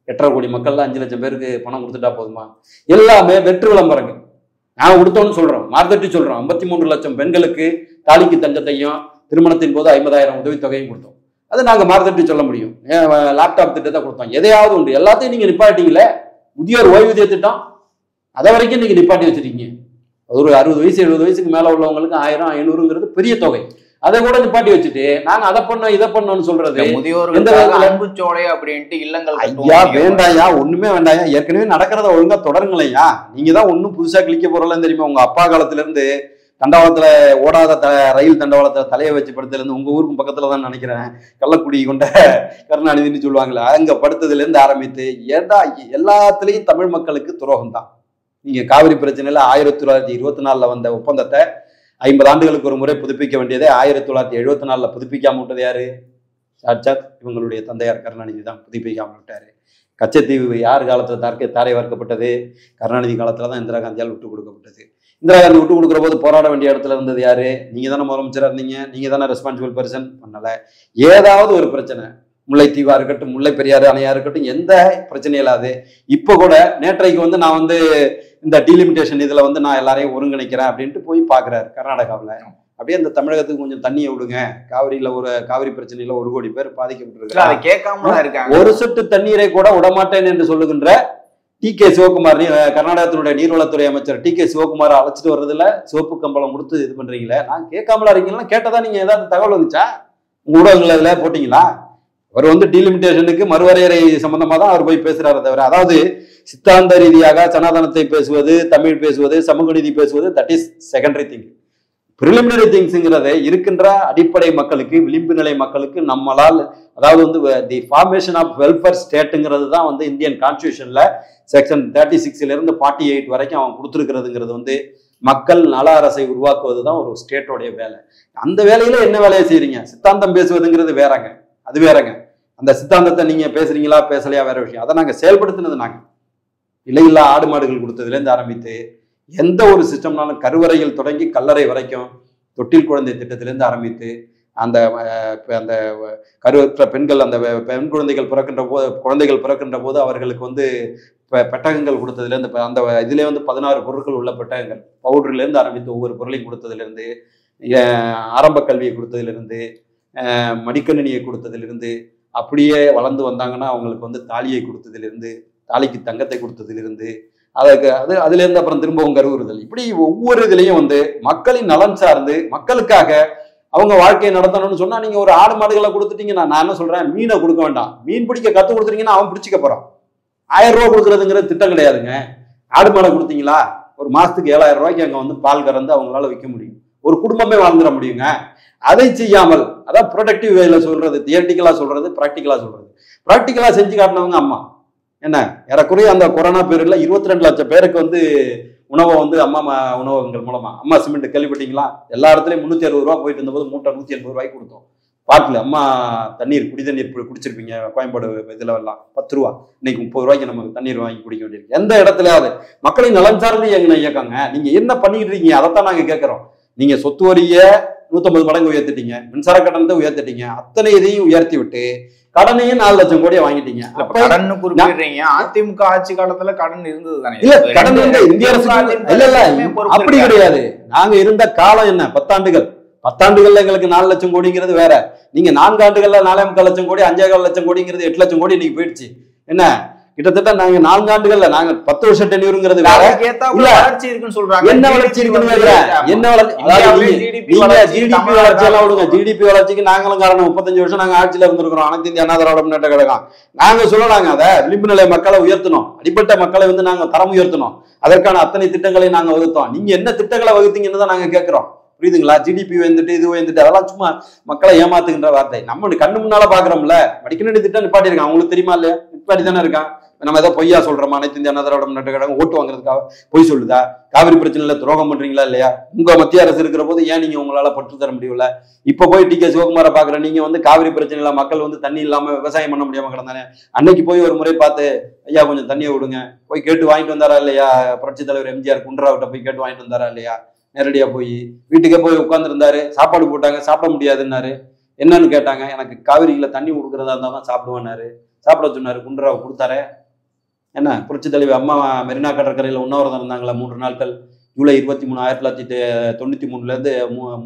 8.5 கோடி மக்கள்ல 5 லட்சம் பேருக்கு பணம் கொடுத்துட்டா போதுமா? எல்லாமே வெற்று விளம்பரங்க. நான் கொடுத்தோன்னு சொல்றோம், மார்த்தட்டி சொல்றோம். 53 லட்சம் பெண்களுக்கு தாலிக்கு தங்கத்தையும் திருமணத்தின் போது 50,000 உதவித்தொகையும் கொடுத்தோம். அதை நாங்க மார்த்தட்டி சொல்ல முடியும். லேப்டாப் திட்டத்தை கொடுத்தோம். எதையாவது உண்டு. எல்லாத்தையும் நீங்க நிப்பாட்டிங்களே. முதியோர் ஓய்வூதிய திட்டம் அதை வரைக்கும் நீங்க நிப்பாட்டி வச்சிருக்கீங்க. ஒரு 60 வயசு 70 வயசுக்கு மேல உள்ளவங்களுக்கு 1000 500ங்கிறது பெரிய தொகை. அதை கூட நிப்பாட்டி வச்சுட்டு நாங்க அதை பண்ணோம் இதை பண்ணோம்னு சொல்றது முதியோர் அப்படின்ட்டு இல்லங்கள். ஐயா வேண்டாயா, ஒண்ணுமே வேண்டாயா. ஏற்கனவே நடக்கிறத ஒழுங்கா தொடருங்களையா. நீங்க தான் ஒன்னும் புதுசா கிளிக்க போறலாம் தெரியுமா? உங்க அப்பா காலத்துல இருந்து தண்டவாளத்துல ஓடாத ரயில் தண்டவாளத்துல தலையை வச்சு படுத்ததுல இருந்து, உங்க ஊருக்கும் பக்கத்துல தான் நினைக்கிறேன், கள்ளக்குடி கொண்ட கருணாநிதினு சொல்லுவாங்களா, அங்க படுத்ததுல இருந்து ஆரம்பித்து எல்லாத்துலயும் தமிழ் மக்களுக்கு துரோகம் தான். நீங்க காவிரி பிரச்சனையில 1924 வந்த ஒப்பந்தத்தை 50 ஆண்டுகளுக்கு ஒரு முறை புதுப்பிக்க வேண்டியதை 1974 புதுப்பிக்காம விட்டது யாரு? சாட்சாத் இவங்களுடைய தந்தையார் கருணாநிதி தான் புதுப்பிக்காம விட்டாரு. கச்சத்தீவு யார் காலத்துல தாரை வார்க்கப்பட்டது? கருணாநிதி காலத்துல தான் இந்திரா காந்தியால் விட்டு கொடுக்கப்பட்டது. இந்திரா காந்தி விட்டு கொடுக்குற போது போராட வேண்டிய இடத்துல இருந்தது யாரு? நீங்க தானே முதலமைச்சராக இருந்தீங்க, நீங்க தானே ரெஸ்பான்சிபிள் பர்சன். பண்ணல. ஏதாவது ஒரு பிரச்சனை, முல்லைத்தீவா இருக்கட்டும், முல்லை பெரியாறு அணையா இருக்கட்டும், எந்த பிரச்சனையும் இல்லாது. இப்போ கூட நேற்றைக்கு வந்து நான் வந்து இந்த டீலிமிட்டேஷன் இதுல வந்து நான் எல்லாரையும் ஒருங்கிணைக்கிறேன் அப்படின்ட்டு போய் பாக்குறாரு கர்நாடகாவில். அப்படியே அந்த தமிழகத்துக்கு கொஞ்சம் தண்ணியை விடுங்க, காவிரி பிரச்சனையில 1 கோடி பேர் பாதிக்கப்பட்டிருக்காங்க, ஒரு சொட்டு தண்ணீரை கூட விடமாட்டேன் என்று சொல்லுகின்ற டி.கே. சிவகுமார், கர்நாடகத்தினுடைய நீர்வளத்துறை அமைச்சர் டி.கே. சிவகுமாரை அழைச்சிட்டு வர்றதுல சிவப்பு கம்பளம் கொடுத்து இது பண்றீங்களே. நான் கேட்காமலா இருக்கீங்களா? கேட்டதா நீங்க ஏதாவது தகவல் வந்துச்சா? உங்க ஊடகங்கள் அதுல போட்டீங்களா? அவர் வந்து டீலிமிட்டேஷனுக்கு மறுவரையறை சம்பந்தமா தான் அவர் போய் பேசுறாரு தவிர, அதாவது சித்தாந்த ரீதியாக சனாதனத்தை பேசுவது, தமிழ் பேசுவது, சமூக நீதி பேசுவது, that is secondary thing. Preliminary திங்ஸ்ங்கிறத இருக்கின்ற அடிப்படை மக்களுக்கு, விளிம்பு நிலை மக்களுக்கு நம்மளால், அதாவது வந்து தி ஃபார்மேஷன் ஆஃப் வெல்ஃபேர் ஸ்டேட்டுங்கிறது தான் வந்து இந்தியன் கான்ஸ்டியூஷன்ல செக்ஷன் 36 இருந்து 48 வரைக்கும் அவன் கொடுத்துருக்கிறதுங்கிறது வந்து மக்கள் நல அரசை உருவாக்குவது தான் ஒரு ஸ்டேட்டோடைய வேலை. அந்த வேலையில என்ன வேலையை செய்யறீங்க? சித்தாந்தம் பேசுவதுங்கிறது வேறங்க, அது வேறங்க. அந்த சித்தாந்தத்தை நீங்க பேசுறீங்களா பேசலையா வேற விஷயம். அதை நாங்க செயல்படுத்தினது நாங்க. இல்லையில்லா ஆடு மாடுகள் கொடுத்ததுலேருந்து ஆரம்பித்து எந்த ஒரு சிஸ்டம்னாலும் கருவறையில் தொடங்கி கல்லறை வரைக்கும், தொட்டில் குழந்தை திட்டத்திலேருந்து ஆரம்பித்து அந்த கருவற்ற பெண்கள், அந்த பெண் குழந்தைகள் பிறக்கின்ற போது அவர்களுக்கு வந்து பெட்டகங்கள் கொடுத்ததுலேருந்து, அந்த இதுல வந்து 16 பொருட்கள் உள்ள பெட்டகங்கள், பவுடர்லேருந்து ஆரம்பித்து ஒவ்வொரு பொருளையும் கொடுத்ததுலேருந்து, ஆரம்ப கல்வியை கொடுத்ததுலேருந்து, மடிக்கணினியை கொடுத்ததிலிருந்து, அப்படியே வளர்ந்து வந்தாங்கன்னா அவங்களுக்கு வந்து தாலியை கொடுத்ததிலிருந்து, தாலிக்கு தங்கத்தை கொடுத்ததிலிருந்து, அதுல இருந்து அப்புறம் திரும்பவும் கருவுறுதல், இப்படி ஒவ்வொரு இதுலையும் வந்து மக்களின் நலன் சார்ந்து மக்களுக்காக அவங்க வாழ்க்கையை நடத்தணும்னு சொன்னா நீங்க ஒரு ஆடு மாடுகளை கொடுத்துட்டீங்கன்னா நான் என்ன சொல்றேன், மீனை கொடுக்க வேண்டாம். மீன் பிடிக்க கத்து கொடுத்துட்டீங்கன்னா அவன் பிடிச்சிக்க போறான். 1000 ரூபா கொடுக்குறதுங்கிறது திட்டம் கிடையாதுங்க. ஆடு மாடை கொடுத்தீங்களா ஒரு மாசத்துக்கு 7000 ரூபாய்க்கு அங்க வந்து பால் கறந்து அவங்களால விற்க முடியும், ஒரு குடும்பமே வாழ்ந்துட முடியுங்க. அதை செய்யாமல், அதான் ப்ரொடக்டிவ் வேல சொல்றது, தியரிட்டிக்கலா சொல்றது, பிராக்டிக்கலா சொல்றது. பிராக்டிக்கலா செஞ்சு காட்டினவங்க அம்மா. என்ன ஏறக்குறைய அந்த கொரோனா பீரியட்ல 22 லட்சம் பேருக்கு வந்து உணவை வந்து அம்மா உணவகங்கள் மூலமா, அம்மா சிமெண்ட் கேள்விப்பட்டீங்களா? எல்லா இடத்துலயும் 360 ரூபா போயிட்டு இருந்தபோது மூட்டை 180 ரூபாய்க்கு கொடுத்தோம். பாட்டில் அம்மா தண்ணீர் குடி தண்ணீர் குடிச்சிருப்பீங்க கோயம்பேடு இதுல எல்லாம் 10 ரூபா, இன்னைக்கு 30 ரூபாய்க்கு நமக்கு தண்ணீர் வாங்கி குடிக்க வேண்டியிருக்கு. எந்த இடத்துலயாவது மக்களின் நலன் சார்ந்து இயங்கின இயக்கங்க. நீங்க என்ன பண்ணிட்டு இருக்கீங்க அதைத்தான் நாங்க கேட்கிறோம். நீங்க சொத்து வரிய 150 மடங்கு உயர்த்திட்டீங்க, மின்சார கட்டணத்தை உயர்த்திட்டீங்க, அத்தனை இதையும் உயர்த்தி விட்டு கடனையும் 4 லட்சம் கோடியை வாங்கிட்டீங்க. கடன் குறிப்பிடுறீங்க, அதிமுக ஆட்சி காலத்துல கடன் இருந்தது தானே? இல்ல கடன் வந்து இந்திய அரசு இல்ல அப்படி கிடையாது. நாங்க இருந்த காலம் என்ன 10 ஆண்டுகள். 10 ஆண்டுகள்ல எங்களுக்கு 4 லட்சம் கோடிங்கிறது வேற. நீங்க 4 ஆண்டுகள்ல 4,4 லட்சம் கோடி, 5,4 லட்சம் கோடிங்கிறது 8 லட்சம் கோடி இன்னைக்கு போயிடுச்சு. என்ன கிட்டத்தட்ட நாங்க 4 ஆண்டுகள்ல நாங்க 10 வருஷம் டென்யூருங்கிறது வேற. வளர்ச்சி இருக்குன்னு சொல்றாங்க. என்ன வளர்ச்சி இருக்குன்னு என்ன வளர்ச்சி? ஜிடிபி வளர்ச்சி எல்லாம் விடுங்க. ஜிடிபி வளர்ச்சிக்கு நாங்களும் காரணம். 35 வருஷம் நாங்க ஆட்சியில இருந்திருக்கிறோம். அனைத்து இந்திய அண்ணா திராவிட முன்னேற்ற கழகம். நாங்க சொல்லலாங்க அதை விளிம்பு நிலை மக்களை உயர்த்தணும், அடிப்பட்ட மக்களை வந்து நாங்க தரம் உயர்த்தணும். அதற்கான அத்தனை திட்டங்களை நாங்க வகுத்தோம். நீங்க என்ன திட்டங்களை வகுத்தீங்கன்னு தான் நாங்க கேட்கிறோம். புரியுதுங்களா? ஜிடிபி வந்துட்டு இது வந்துட்டு அதெல்லாம் சும்மா மக்களை ஏமாத்துகின்ற வார்த்தை. நம்ம கண்ணு முன்னால பாக்குறோம்ல. மடிக்கணினி திட்டம் நிப்பாட்டி இருக்கான், அவங்களுக்கு தெரியுமா இல்லையா? நிப்பாட்டி தானே இருக்கான். நம்ம ஏதோ பொய்யா சொல்றோமா? அனைத்து இந்திய அண்ணா திராவிட முன்னேற்ற கழகம் ஓட்டு வாங்குறதுக்காக பொய் சொல்லுதா? காவிரி பிரச்சனையில துரோகம் பண்றீங்களா இல்லையா? உங்க மத்திய அரசு இருக்கிற போது ஏன் நீங்க உங்களால பற்று தர முடியல? இப்ப போய் டி.கே. சிவகுமாரை பாக்குற நீங்க வந்து காவிரி பிரச்சனையில மக்கள் வந்து தண்ணி இல்லாம விவசாயம் பண்ண முடியாம கிடந்தானே. அன்னைக்கு போய் ஒரு முறை பார்த்து ஐயா கொஞ்சம் தண்ணியை விடுங்க போய் கேட்டு வாங்கிட்டு வந்தாரா இல்லையா? புரட்சி தலைவர் எம்ஜிஆர் குன்றாவிட்ட போய் கேட்டு வாங்கிட்டு வந்தாரா இல்லையா? நேரடியா போய் வீட்டுக்கே போய் உட்கார்ந்துருந்தாரு. சாப்பாடு போட்டாங்க, சாப்பிட முடியாதுன்னாரு. என்னன்னு கேட்டாங்க, எனக்கு காவிரியில தண்ணி கொடுக்குறதா இருந்தா தான் சாப்பிடுவேன்னாரு. சாப்பிட சொன்னாரு, குன்றாவை கொடுத்தாரு. என்ன புரட்சி தலைவர் அம்மா மெரினா கடற்கரையில் உண்ணாவிரதம் இருந்தாங்களா 3 நாட்கள். ஜூலை 23, 1993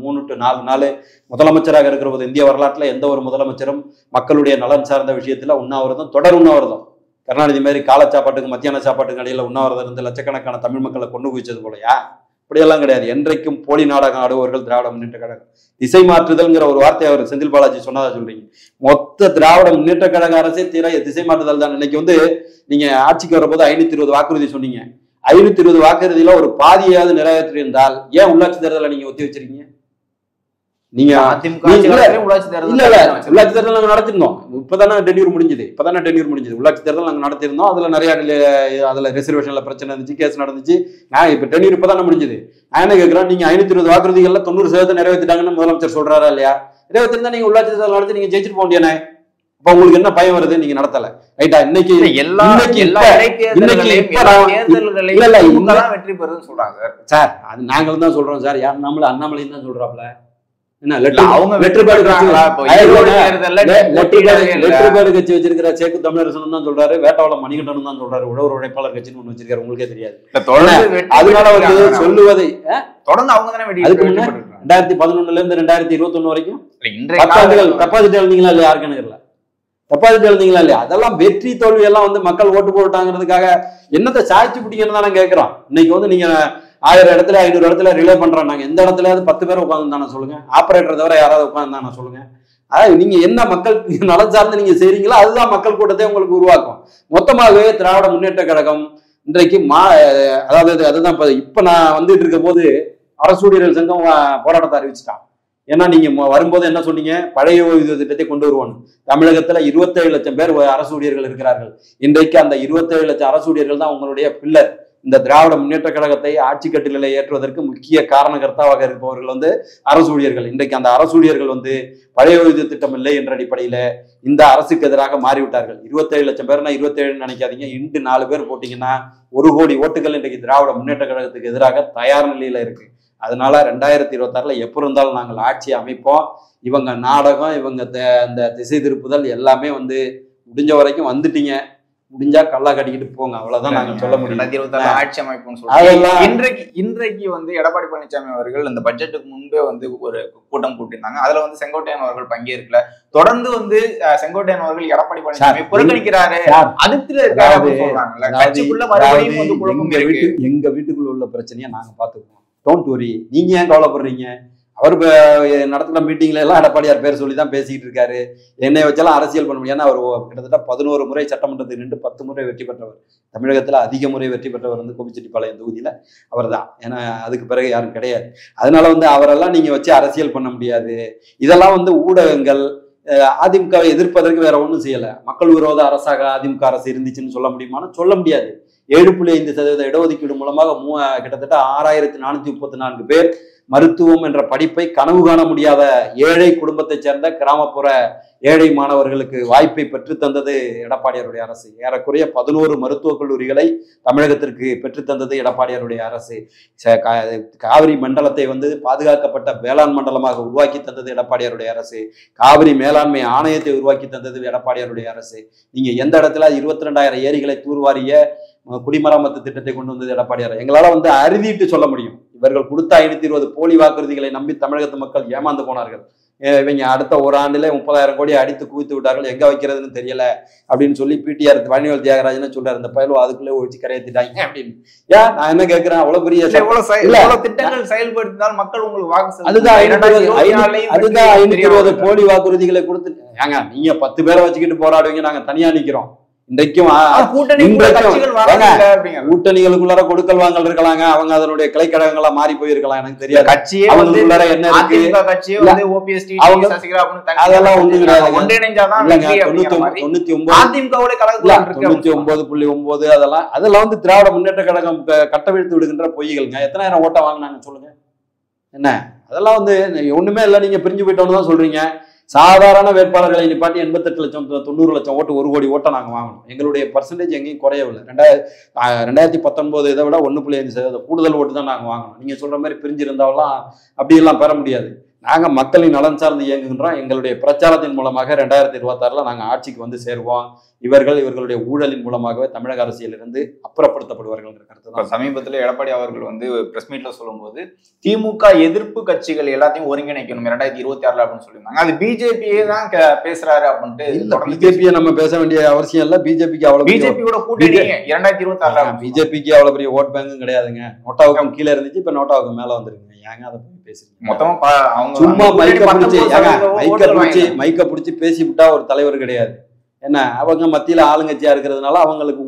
3 to 4 நாள் முதலமைச்சராக இருக்கிற போது இந்திய வரலாற்றுல எந்த ஒரு முதலமைச்சரும் மக்களுடைய நலன் சார்ந்த விஷயத்துல உண்ணாவிரதம், தொடர் உண்ணாவிரதம், கருணாநிதி மாதிரி காலை சாப்பாட்டுக்கு மத்தியான சாப்பாட்டுக்கு இடையில உண்ணாவிரதம் இருந்து லட்சக்கணக்கான தமிழ் மக்களை கொண்டு குவிச்சது போலயா? இப்படியெல்லாம் கிடையாது. என்றைக்கும் போலி நாடகம் ஆடுபவர்கள் திராவிட முன்னேற்ற கழகம். திசை மாற்றுதல்ங்கிற ஒரு வார்த்தை அவர் செந்தில் பாலாஜி சொன்னதா சொல்றீங்க. மொத்த திராவிட முன்னேற்ற கழக அரசே திசை மாற்றுதல் தான். இன்னைக்கு வந்து நீங்க ஆட்சிக்கு வரப்போது 520 வாக்குறுதி சொன்னீங்க. 520 வாக்குறுதியில ஒரு பாதியாவது நிறைவேற்றி இருந்தால் ஏன் உள்ளாட்சி தேர்தலை நீங்க ஒத்தி வச்சிருக்கீங்க? நீங்க உள்ளாட்சி தேர்தல் நாங்க நடத்திருந்தோம். இப்பதானே டென்யூர் முடிஞ்சது. உள்ளாட்சி தேர்தல் நாங்க நடத்திருந்தோம். அதுல நிறைய அதுல ரிசர்வேஷன்ல பிரச்சனை இருந்துச்சு, கேஸ் நடந்துச்சு. நான் இப்ப டென்யூர் இப்பதானே முடிஞ்சது. நான் என்ன கேட்கிறேன், நீங்க 520 வாக்குறுதிகள்ல 90% நிறைவேற்றிட்டாங்கன்னு முதலமைச்சர் சொல்றாரா இல்லையா? நிறைவேற்றிருந்தா நீங்க உள்ளாட்சி தேர்தல் நடத்தி நீங்க ஜெயிச்சுட்டு போக முடியானே. இப்ப உங்களுக்கு என்ன பயம் வருது? நீங்க நடத்தல ரைட்டா? இன்னைக்கு வெற்றி பெறுதுன்னு சொல்றாங்க சார். அது நாங்களும் தான் சொல்றோம் சார். யார் நம்மள அண்ணாமலையும் தான் சொல்றாப்ல. கட்சி வச்சிருக்கிற சேக்கு தமிழரசன் தான் சொல்றாரு, வேட்டவளம் மணிகண்டனும் தான் சொல்றாரு, உழவர் உழைப்பாளர் கட்சின்னு ஒண்ணு வச்சிருக்காரு. உங்களுக்கே தெரியாது. அதனால வந்து சொல்லுவதை தொடர்ந்து அவங்க தானே 2011 இருந்து 2021 வரைக்கும் 10 ஆண்டுகள் டெபாசிட் எழுந்தீங்களா இல்லையா? யாருக்குன்னு தெரியல. டெபாசிட் எழுந்தீங்களா இல்லையா? அதெல்லாம் வெற்றி தோல்வி எல்லாம் வந்து மக்கள் ஓட்டு போட்டாங்கிறதுக்காக என்னத்தை சாய்ச்சி பிடிக்கன்னு தான் கேட்கிறோம். இன்னைக்கு வந்து நீங்க 1000 இடத்துல 500 இடத்துல ரிலே பண்றோம். நாங்க எந்த இடத்துலயாவது 10 பேர் உட்காந்துருந்தானே சொல்லுங்க. ஆபரேட்டர் தவிர யாராவது உட்காந்துருந்தானே சொல்லுங்க. அதாவது நீங்க என்ன மக்கள் நலன் சார்ந்து நீங்க செய்றீங்களோ அதுதான் மக்கள் கூட்டத்தை உங்களுக்கு உருவாக்கும். மொத்தமாகவே திராவிட முன்னேற்ற கழகம் இன்றைக்கு அதாவது அதுதான் இப்ப நான் வந்துட்டு இருக்க போது அரசூழியர்கள் சங்கம் போராட்டத்தை அறிவிச்சுட்டான். ஏன்னா நீங்க வரும்போது என்ன சொன்னீங்க, பழைய ஓய்வூதிய திட்டத்தை கொண்டு வருவோம். தமிழகத்துல 27 லட்சம் பேர் அரசு ஊழியர்கள் இருக்கிறார்கள். இன்றைக்கு அந்த 27 லட்சம் அரசு ஊழியர்கள் தான் உங்களுடைய பில்லர். இந்த திராவிட முன்னேற்ற கழகத்தை ஆட்சி கட்டில ஏற்றுவதற்கு முக்கிய காரணகர்த்தாவாக இருப்பவர்கள் வந்து அரசு ஊழியர்கள். இன்றைக்கு அந்த அரசு ஊழியர்கள் வந்து பழைய ஓய்வூதிய திட்டம் இல்லை என்ற அடிப்படையில இந்த அரசுக்கு எதிராக மாறிவிட்டார்கள். 27 லட்சம் பேர்னா 27 நினைக்காதீங்க. இன்று 4 பேர் போட்டீங்கன்னா 1 கோடி ஓட்டுகள் இன்றைக்கு திராவிட முன்னேற்ற கழகத்துக்கு எதிராக தயார் நிலையில இருக்கு. அதனால 2026 எப்ப இருந்தாலும் நாங்கள் ஆட்சி அமைப்போம். இவங்க நாடகம், இவங்க அந்த திசை திருப்புதல் எல்லாமே வந்து முடிஞ்ச வரைக்கும் வந்துட்டீங்க. முடிஞ்சா கல்லா கட்டிக்கிட்டு போங்க, அவ்வளவுதான் நாங்க சொல்ல முடியும். 2026 ஆட்சி அமைப்புன்னு சொல்லுவாங்க. இன்றைக்கு வந்து எடப்பாடி பழனிசாமி அவர்கள் அந்த பட்ஜெட்டுக்கு முன்பே வந்து ஒரு கூட்டம் கூட்டியிருந்தாங்க. அதுல வந்து செங்கோட்டையன் அவர்கள் பங்கேற்கல. தொடர்ந்து வந்து செங்கோட்டையன் அவர்கள் எடப்பாடி பழனிசாமி புறக்கணிக்கிறாரு, அதிருப்தியில இருக்காரு சொல்றாங்கல்ல. கட்சிக்குள்ள மறுபடியும் வந்து குழப்பம் இருக்கு. எங்க வீட்டுக்குள்ள உள்ள பிரச்சனையை நாங்க பாத்துக்குவோம். Don't worry. நீங்க ஏன் கவலைப்படுறீங்க? அவர் நடத்தின மீட்டிங்ல எல்லாம் எடப்பாடியார் பேர் சொல்லி தான் பேசிக்கிட்டு இருக்காரு. என்னை வச்சாலும் அரசியல் பண்ண முடியும். ஏன்னா அவர் கிட்டத்தட்ட 11 முறை சட்டமன்றத்துக்கு நின்று 10 முறை வெற்றி பெற்றவர். தமிழகத்தில் அதிக முறை வெற்றி பெற்றவர் வந்து கோபிச்செட்டிப்பாளையம் தொகுதியில் அவர் தான். ஏன்னா அதுக்கு பிறகு யாரும் கிடையாது. அதனால வந்து அவரெல்லாம் நீங்க வச்சு அரசியல் பண்ண முடியாது. இதெல்லாம் வந்து ஊடகங்கள் அதிமுகவை எதிர்ப்பதற்கு வேற ஒன்றும் செய்யல. மக்கள் விரோத அரசாக அதிமுக அரசு இருந்துச்சுன்னு சொல்ல முடியுமான்னு சொல்ல முடியாது. 7.5% இடஒதுக்கீடு மூலமாக கிட்டத்தட்ட 6434 பேர் மருத்துவம் என்ற படிப்பை கனவு காண முடியாத ஏழை குடும்பத்தைச் சேர்ந்த கிராமப்புற ஏழை மாணவர்களுக்கு வாய்ப்பை பெற்று தந்தது எடப்பாடியாருடைய அரசு. ஏறக்குறைய 11 மருத்துவக் கல்லூரிகளை தமிழகத்திற்கு பெற்றுத்தந்தது எடப்பாடியாருடைய அரசு. காவிரி மண்டலத்தை வந்து பாதுகாக்கப்பட்ட வேளாண் மண்டலமாக உருவாக்கி தந்தது எடப்பாடியாருடைய அரசு. காவிரி மேலாண்மை ஆணையத்தை உருவாக்கி தந்தது எடப்பாடியாருடைய அரசு. நீங்க எந்த இடத்துல 22,000 ஏரிகளை தூர்வாரிய குடிமராமத்து திட்டத்தை கொண்டு வந்தது எடப்பாடியார். எங்களால வந்து அறுதிட்டு சொல்ல முடியும். இவர்கள் கொடுத்த 520 போலி வாக்குறுதிகளை நம்பி தமிழகத்து மக்கள் ஏமாந்து போனார்கள். இவங்க அடுத்த ஒரு ஆண்டிலே 30,000 கோடி அடித்து குவித்து விட்டார்கள், எங்க வைக்கிறதுன்னு தெரியல அப்படின்னு சொல்லி பிடிஆர் வடிவேல் தியாகராஜன் சொல்றாரு. இந்த பயலோ அதுக்குள்ளே ஒழிச்சு கரையத்திட்டாங்க அப்படின்னு. ஏன் நான் என்ன கேட்கிறேன், அவ்வளவு பெரிய திட்டங்கள் செயல்படுத்தினால் மக்கள் உங்களுக்கு வாக்கு அதுதான் 520 போலி வாக்குறுதிகளை கொடுத்து ஏங்க நீங்க 10 பேரை வச்சுக்கிட்டு போராடுவீங்க, நாங்க தனியா நிக்கிறோம். இன்றைக்கும் கூட்டணிகளுக்குள்ளார கொடுக்கல் வாங்கல் இருக்கலாங்க. அவங்க அதனுடைய கிளைக்கழகங்களா மாறி போயிருக்கலாம், எனக்கு தெரியாது. கட்சியே அவங்களுக்குள்ளார என்ன இருக்கு, அதெல்லாம் ஒண்ணு கிடையாது. 99.9 அதெல்லாம் வந்து திராவிட முன்னேற்ற கழகம் கட்டவிழ்த்து விடுகின்ற பொய்களுங்க. எத்தனாயிரம் ஓட்டை வாங்கினாங்க சொல்லுங்க என்ன? அதெல்லாம் வந்து ஒண்ணுமே இல்லை, நீங்க பிரிஞ்சு போயிட்டோன்னு தான் சொல்றீங்க. சாதாரண வேட்பாளர்களை நிப்பாட்டி 88 லட்சம் 90 லட்சம் ஓட்டு 1 கோடி ஓட்டை நாங்கள் வாங்கணும். எங்களுடைய பர்சன்டேஜ் எங்கேயும் குறையவில்லை. 2019 இதை விட 1.5% கூடுதல் ஓட்டு தான் நாங்கள் வாங்கணும். நீங்கள் சொல்கிற மாதிரி பிரிஞ்சிருந்தாலும் அப்படியெல்லாம் பெற முடியாது. நாங்கள் மக்களின் நலன் சார்ந்து இயங்குகின்றோம். எங்களுடைய பிரச்சாரத்தின் மூலமாக 2026 நாங்கள் ஆட்சிக்கு வந்து சேருவோம். இவர்களுடைய ஊழலின் மூலமாகவே தமிழக அரசியலிருந்து அப்புறப்படுத்தப்படுவார்கள் கருத்து தான். சமீபத்தில் எடப்பாடி அவர்கள் வந்து பிரஸ் மீட்ல சொல்லும்போது திமுக எதிர்ப்பு கட்சிகள் எல்லாத்தையும் ஒருங்கிணைக்கணும் 2026 அப்படின்னு சொல்லியிருந்தாங்க. அது பிஜேபியே தான் பேசுறாரு அப்படின்ட்டு. இல்ல, பிஜேபியை நம்ம பேச வேண்டிய அவசியம் இல்லை. பிஜேபிக்கு அவ்வளவு பிஜேபியோட கூட்டணி 2026 பிஜேபிக்கு அவ்வளவு பெரிய ஓட் பேங்கும் கிடையாதுங்க. நோட்டாவுக்கும் கீழே இருந்துச்சு, இப்ப நோட்டாவுக்கு மேல வந்துருங்க. ஏங்க அதை போய் பேசுறீங்க? மொத்தமா சும்மா மைக்க பிடிச்சி பேசி விட்டா ஒரு தலைவர் கிடையாது. என்ன அவங்க மத்தியில் ஆளுங்கட்சியா இருக்கிறதுனால அவங்களுக்கு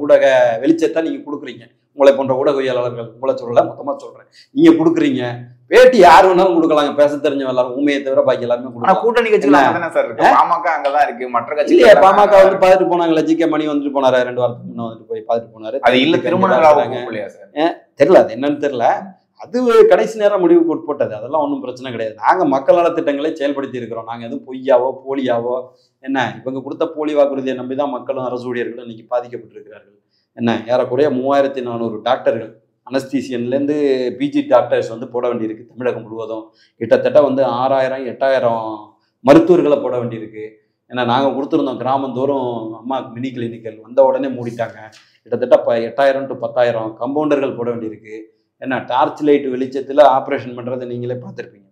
ஊடக வெளிச்சத்தை நீங்க கொடுக்குறீங்க. உங்களை போன்ற ஊடகவியலாளர்கள், உங்களை சொல்லல, மொத்தமா சொல்றேன், நீங்க கொடுக்குறீங்க. பேட்டி யாரு வேணாலும் கொடுக்கலாங்க, பேச தெரிஞ்ச எல்லாரும், ஊமையை தவிர பாக்கி எல்லாருமே கொடுக்கலாம். கூட்டணி கட்சிகள் பாமக அங்கதான் இருக்கு, மற்ற கட்சி பாமக வந்து பார்த்துட்டு போனாங்கல்ல. ஜி.கே. மணி வந்துட்டு போனாரு, 2 வாரத்துக்கு முன்ன வந்துட்டு போய் பார்த்துட்டு போனாரு. அது இல்ல திருமணம் தெரியல, அது என்னன்னு தெரியல. அது கடைசி நேரம் முடிவுக்கு உட்பட்டது. அதெல்லாம் ஒன்றும் பிரச்சனை கிடையாது. நாங்கள் மக்கள் நல திட்டங்களை செயல்படுத்தி இருக்கிறோம். நாங்கள் எதுவும் பொய்யாவோ போலியாவோ என்ன இவங்க கொடுத்த போலி வாக்குறுதியை நம்பி தான் மக்களும் அரசு ஊழியர்களும் இன்னைக்கு பாதிக்கப்பட்டிருக்கிறார்கள். என்ன ஏறக்குறைய 3400 டாக்டர்கள், அனஸ்தீசியன்லேருந்து பிஜி டாக்டர்ஸ் வந்து போட வேண்டியிருக்கு தமிழகம் முழுவதும். கிட்டத்தட்ட வந்து 6000 8000 மருத்துவர்களை போட வேண்டியிருக்கு. ஏன்னா நாங்கள் கொடுத்துருந்தோம் கிராமந்தோறும் அம்மா மினி கிளினிக்கல், வந்த உடனே மூடிட்டாங்க. கிட்டத்தட்ட 8000 to 10,000 கம்பவுண்டர்கள் போட வேண்டியிருக்கு. என்ன டார்ச் லைட் வெளிச்சத்தில் ஆப்ரேஷன் பண்ணுறதை நீங்களே பார்த்துருப்பீங்க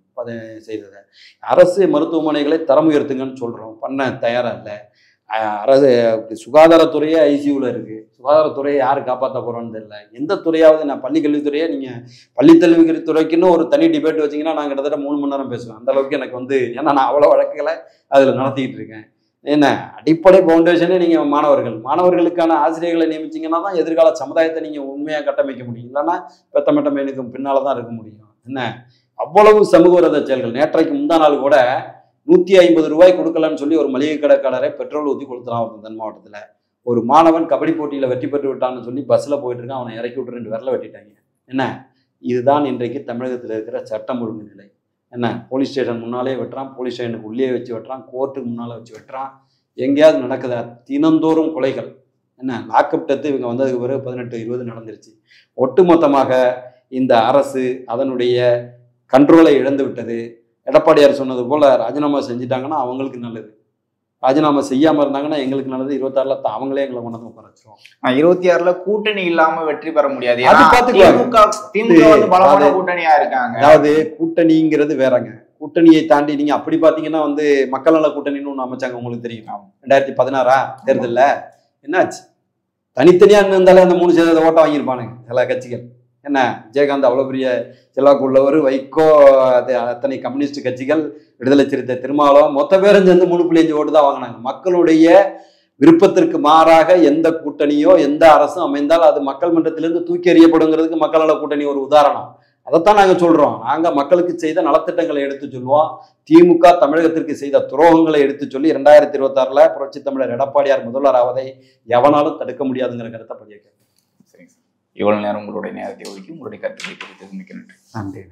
செய்ததை. அரசு மருத்துவமனைகளை தரம் உயர்த்துங்கன்னு சொல்கிறோம், பண்ண தயாராக இல்லை. அரசு சுகாதாரத்துறையே ஐசியூவில் இருக்குது. சுகாதாரத்துறையை யார் காப்பாற்ற போகிறோன்னு தெரியல. எந்த துறையாவது, நான் பள்ளிக்கல்வித்துறையை நீங்கள் பள்ளிக்கல்வித்துறைக்குன்னு ஒரு தனி டிபேட் வச்சிங்கன்னா நான் கிட்டத்தட்ட 3 மணி நேரம் பேசுவேன். அந்தளவுக்கு எனக்கு வந்து, ஏன்னா நான் அவ்வளோ வழக்குகளை அதில் நடத்திக்கிட்டு இருக்கேன். என்ன அடிப்படை ஃபவுண்டேஷனே நீங்கள் மாணவர்களுக்கான ஆசிரியர்களை நியமிச்சிங்கன்னா தான் எதிர்கால சமுதாயத்தை நீங்கள் உண்மையாக கட்டமைக்க முடியும். இல்லைன்னா பெத்தமெட்ட மேனுக்கு பின்னால் தான் இருக்க முடியும். என்ன அவ்வளவு சமூக விரோத செயல்கள். நேற்றைக்கு முந்தா நாள் கூட 150 ரூபாய் கொடுக்கலன்னு சொல்லி ஒரு மளிகை கடைக்காரரை பெட்ரோல் ஊற்றி கொடுத்துறான் தென் மாவட்டத்தில். ஒரு மாணவன் கபடி போட்டியில் வெற்றி பெற்று விட்டான்னு சொல்லி பஸ்ஸில் போயிட்டு இருக்கான், அவனை இறக்கி விட்டு 2 விரல வெட்டிட்டாங்க. என்ன இதுதான் இன்றைக்கு தமிழகத்தில் இருக்கிற சட்டம் ஒழுங்கு நிலை. என்ன போலீஸ் ஸ்டேஷன் முன்னாலே வெட்டுறான், போலீஸ் ஸ்டேஷனுக்கு உள்ளே வச்சு வெட்டுறான், கோர்ட்டுக்கு முன்னால் வச்சு வெட்டுறான். எங்கேயாவது நடக்குதா? தினந்தோறும் கொலைகள். என்ன லாக்அப் டெத்து இவங்க வந்ததுக்கு பிறகு 18-20 நடந்துருச்சு. ஒட்டுமொத்தமாக இந்த அரசு அதனுடைய கண்ட்ரோலை இழந்து விட்டது. எடப்பாடியார் சொன்னது போல ராஜினாமா செஞ்சுட்டாங்கன்னா அவங்களுக்கு நல்லது, ராஜினாமா செய்யாம இருந்தாங்கன்னா எங்களுக்கு நல்லது. 26ல அவங்களே எங்களை கொண்டு வந்து குறைச்சிரும். 26ல கூட்டணி இல்லாம வெற்றி பெற முடியாது. கூட்டணியா இருக்காங்க. அதாவது கூட்டணிங்கிறது வேறங்க. கூட்டணியை தாண்டி நீங்க அப்படி பாத்தீங்கன்னா வந்து மக்கள் நல கூட்டணின்னு ஒண்ணு அமைச்சாங்க, உங்களுக்கு தெரியும். 2016 தேர்தலில் என்னாச்சு? தனித்தனியா இருந்தாலே அந்த 3% ஓட்டை வாங்கியிருப்பானுங்க சில கட்சிகள். என்ன விஜயகாந்த் அவ்வளோ பெரிய செல்வாக்கு உள்ளவர், வைகோ, அது அத்தனை கம்யூனிஸ்ட் கட்சிகள், விடுதலை சிறுத்தை திருமாவளவன், மொத்த பேரும் சேர்ந்து 3.5 ஓட்டு தான் வாங்கினாங்க. மக்களுடைய விருப்பத்திற்கு மாறாக எந்த கூட்டணியோ எந்த அரசும் அமைந்தால் அது மக்கள் மன்றத்திலிருந்து தூக்கி எறியப்படுங்கிறதுக்கு மக்கள் நல கூட்டணி ஒரு உதாரணம். அதைத்தான் நாங்கள் சொல்றோம். நாங்கள் மக்களுக்கு செய்த நலத்திட்டங்களை எடுத்து சொல்லுவோம். திமுக தமிழகத்திற்கு செய்த துரோகங்களை எடுத்து சொல்லி 2026 புரட்சி தமிழர் எடப்பாடியார் முதல்வர் ஆவதை எவனாலும் தடுக்க முடியாதுங்கிற கருத்தை பதிய கேட்கிறேன். சரிங்க சார், இவ்வளவு நேரம் உங்களுடைய நேரத்தை ஒதுக்கி உங்களுடைய கருத்துக்களை குறித்து மிக்க நன்றி. நன்றி.